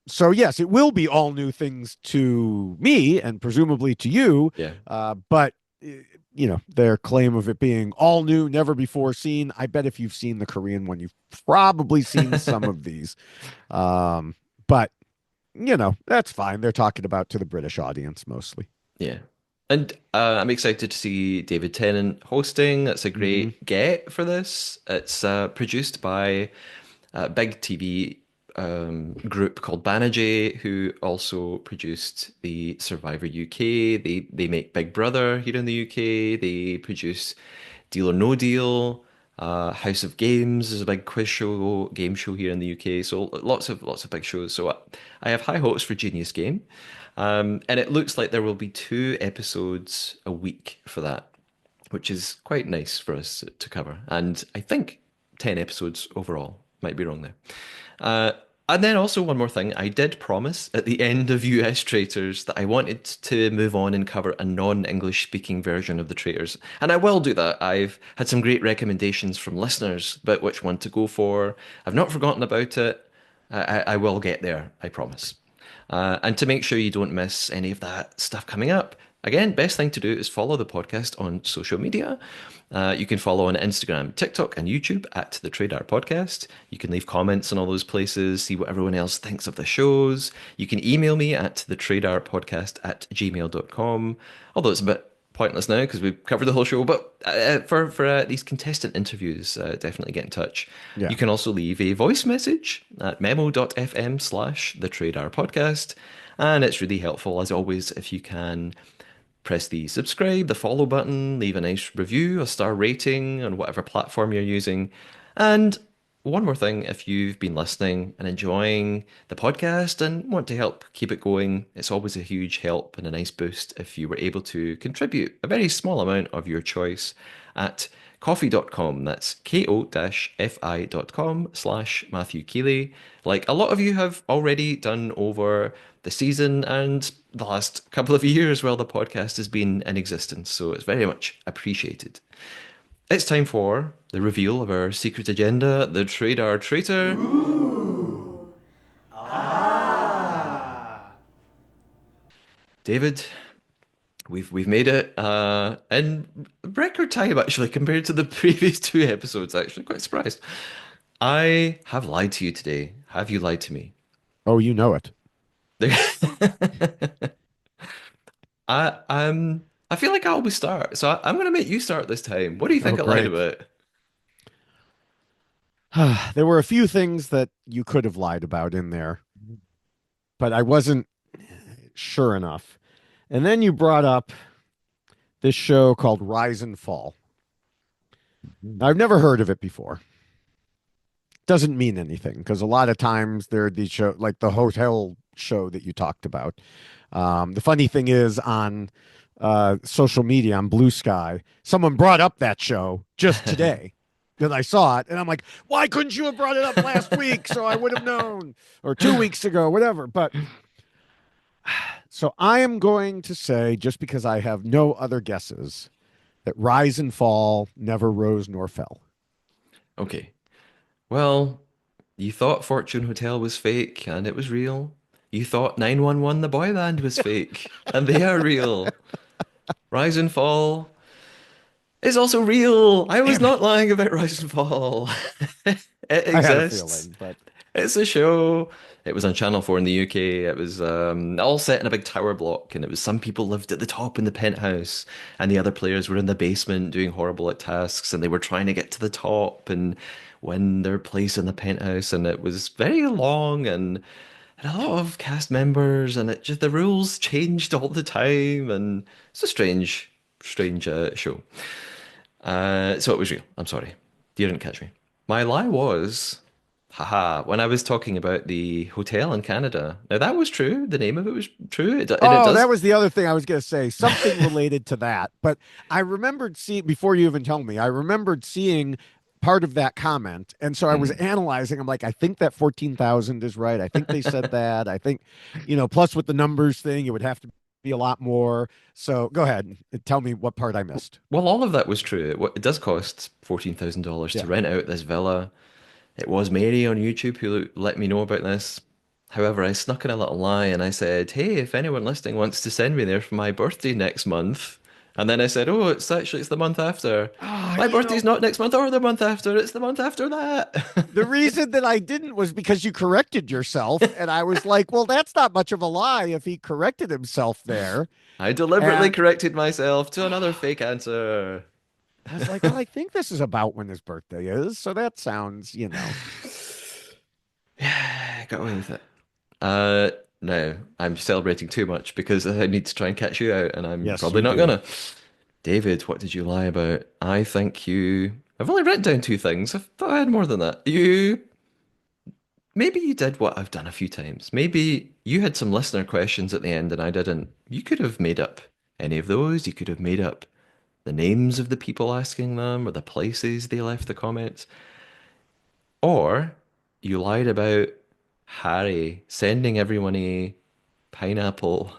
So yes, it will be all new things to me and presumably to you. Yeah. But their claim of it being all new, never before seen. I bet if you've seen the Korean one, you've probably seen some of these. But that's fine. They're talking about to the British audience mostly. Yeah. And I'm excited to see David Tennant hosting. That's a Hmm. great get for this. It's produced by a big TV group called Banijay, who also produced the Survivor UK. They make Big Brother here in the UK. They produce Deal or No Deal. House of Games is a big quiz show, game show here in the UK. So lots of big shows. So I have high hopes for Genius Game. And it looks like there will be 2 episodes a week for that, which is quite nice for us to cover. And I think 10 episodes overall. Might be wrong there. Uh, and then also one more thing, I did promise at the end of US Traitors that I wanted to move on and cover a non-English speaking version of the Traitors. And I will do that. I've had some great recommendations from listeners about which one to go for. I've not forgotten about it. I will get there, I promise. And to make sure you don't miss any of that stuff coming up, again, best thing to do is follow the podcast on social media. You can follow on Instagram, TikTok, and YouTube at the Traitor Podcast. You can leave comments on all those places, see what everyone else thinks of the shows. You can email me at thetradarpodcast@gmail.com. Although it's a bit pointless now because we've covered the whole show. But for these contestant interviews, definitely get in touch. Yeah. You can also leave a voice message at memo.fm/the Traitor Podcast. And it's really helpful, as always, if you can press the subscribe, the follow button, leave a nice review, a star rating on whatever platform you're using. And one more thing, if you've been listening and enjoying the podcast and want to help keep it going, it's always a huge help and a nice boost if you were able to contribute a very small amount of your choice at coffee.com. That's ko-fi.com/Matthew Keeley. Like a lot of you have already done over the season and the last couple of years while the podcast has been in existence. So it's very much appreciated. It's time for the reveal of our secret agenda, the Traitor. David, we've made it in record time actually compared to the previous two episodes. Actually, quite surprised. I have lied to you today. Have you lied to me? Oh, you know it. I feel like I always start, so I'm going to make you start this time. What do you Oh, think I lied great. about? There were a few things that you could have lied about in there, but I wasn't sure enough. And then you brought up this show called Rise and Fall. Now, I've never heard of it before. Doesn't mean anything because a lot of times there are these show like the hotel show that you talked about. The funny thing is on social media on Blue Sky, someone brought up that show just today that I saw it, and I'm like, why couldn't you have brought it up last week so I would have known, or 2 weeks ago, whatever. But so I am going to say, just because I have no other guesses, that Rise and Fall never rose nor fell. Okay. Well, you thought Fortune Hotel was fake and it was real. You thought 911 the boy band was fake and they are real. Rise and Fall is also real. I was Damn it. not lying about Rise and Fall. It I had a exists. feeling, but It's a show. It was on Channel 4 in the UK. It was all set in a big tower block, and it was some people lived at the top in the penthouse, and the other players were in the basement doing horrible at tasks, and they were trying to get to the top and win their place in the penthouse. And it was very long and had a lot of cast members, and it just the rules changed all the time, and it's a strange show. So it was real. I'm sorry. You didn't catch me. My lie was, haha, when I was talking about the hotel in Canada. Now that was true. The name of it was true. And it oh, that does. was the other thing I was going to say, something related to that. But I remembered seeing, before you even tell me, I remembered seeing part of that comment. And so I was Mm. analyzing. I'm like, I think that 14,000 is right. I think they said that. I think, plus with the numbers thing, it would have to be a lot more. So go ahead and tell me what part I missed. Well, all of that was true. It does cost $14,000 to Yeah. rent out this villa. It was Mary on YouTube who let me know about this. However, I snuck in a little lie and I said, "Hey, if anyone listening wants to send me there for my birthday next month," and then I said, "Oh, it's the month after. Ah, My birthday's not next month or the month after. It's the month after the that." reason that I didn't was because you corrected yourself. And I was like, well, that's not much of a lie if he corrected himself there. I deliberately And corrected myself to another fake answer. I was like, well, I think this is about when his birthday is. So that sounds. Yeah, got away with it. Uh, no, I'm celebrating too much because I need to try and catch you out, and I'm Yes, probably you not do. gonna. David, what did you lie about? I think you. I've only written down two things. I thought I had more than that. Maybe you did what I've done a few times. Maybe you had some listener questions at the end and I didn't. You could have made up any of those. You could have made up the names of the people asking them or the places they left the comments. Or you lied about Harry sending everyone a pineapple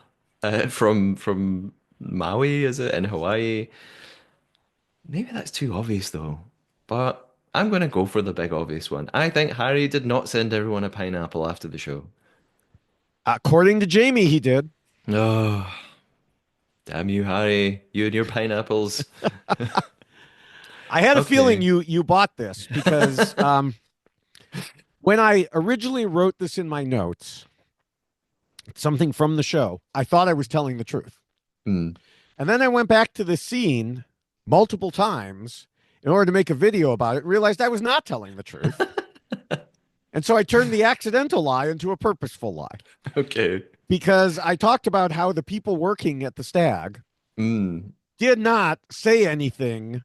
from Maui, is it, in Hawaii? Maybe that's too obvious though. But I'm going to go for the big obvious one. I think Harry did not send everyone a pineapple after the show. According to Jamie, he did. Oh, damn you, Harry. You and your pineapples. I had a feeling Okay. you bought this because when I originally wrote this in my notes, something from the show, I thought I was telling the truth. Hmm. And then I went back to the scene multiple times in order to make a video about it, realized I was not telling the truth. And so I turned the accidental lie into a purposeful lie Okay. because I talked about how the people working at the stag Hmm. did not say anything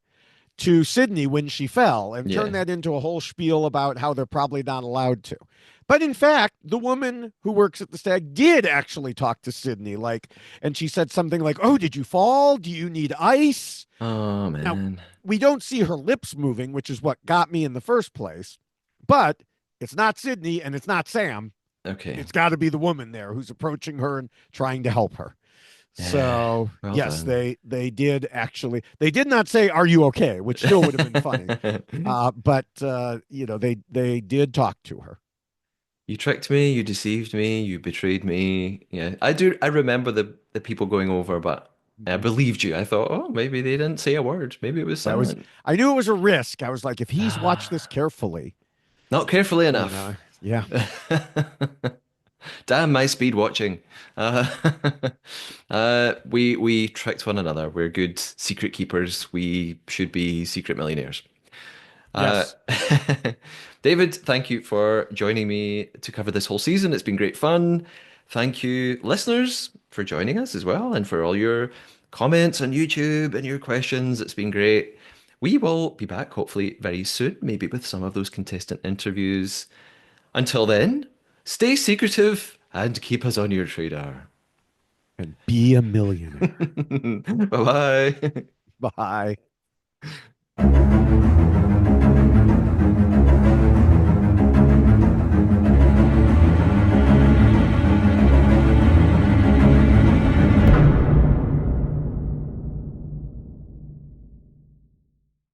to Sydney when she fell and turn Yeah. that into a whole spiel about how they're probably not allowed to. But in fact, the woman who works at the stag did actually talk to Sydney, and she said something like, "Oh, did you fall? Do you need ice?" Oh Now, man. we don't see her lips moving, which is what got me in the first place. But it's not Sydney and it's not Sam. Okay. It's got to be the woman there who's approaching her and trying to help her. Yeah. So Well yes, done. they did actually. They did not say, "Are you okay?" which still would have been funny. But they did talk to her. You tricked me, you deceived me, you betrayed me. Yeah, I do. I remember the people going over, but I Mhm. believed you. I thought, oh, maybe they didn't say a word. Maybe it was That was. silent. I knew it was a risk. I was like, if he's watched this Ah, carefully, not carefully you enough. know, yeah, Damn my speed watching. Uh, we tricked one another. We're good secret keepers. We should be secret millionaires. Uh, yes, David, thank you for joining me to cover this whole season. It's been great fun. Thank you, listeners, for joining us as well and for all your comments on YouTube and your questions. It's been great. We will be back hopefully very soon, maybe with some of those contestant interviews. Until then, stay secretive and keep us on your radar. and be a millionaire. Bye bye. Bye.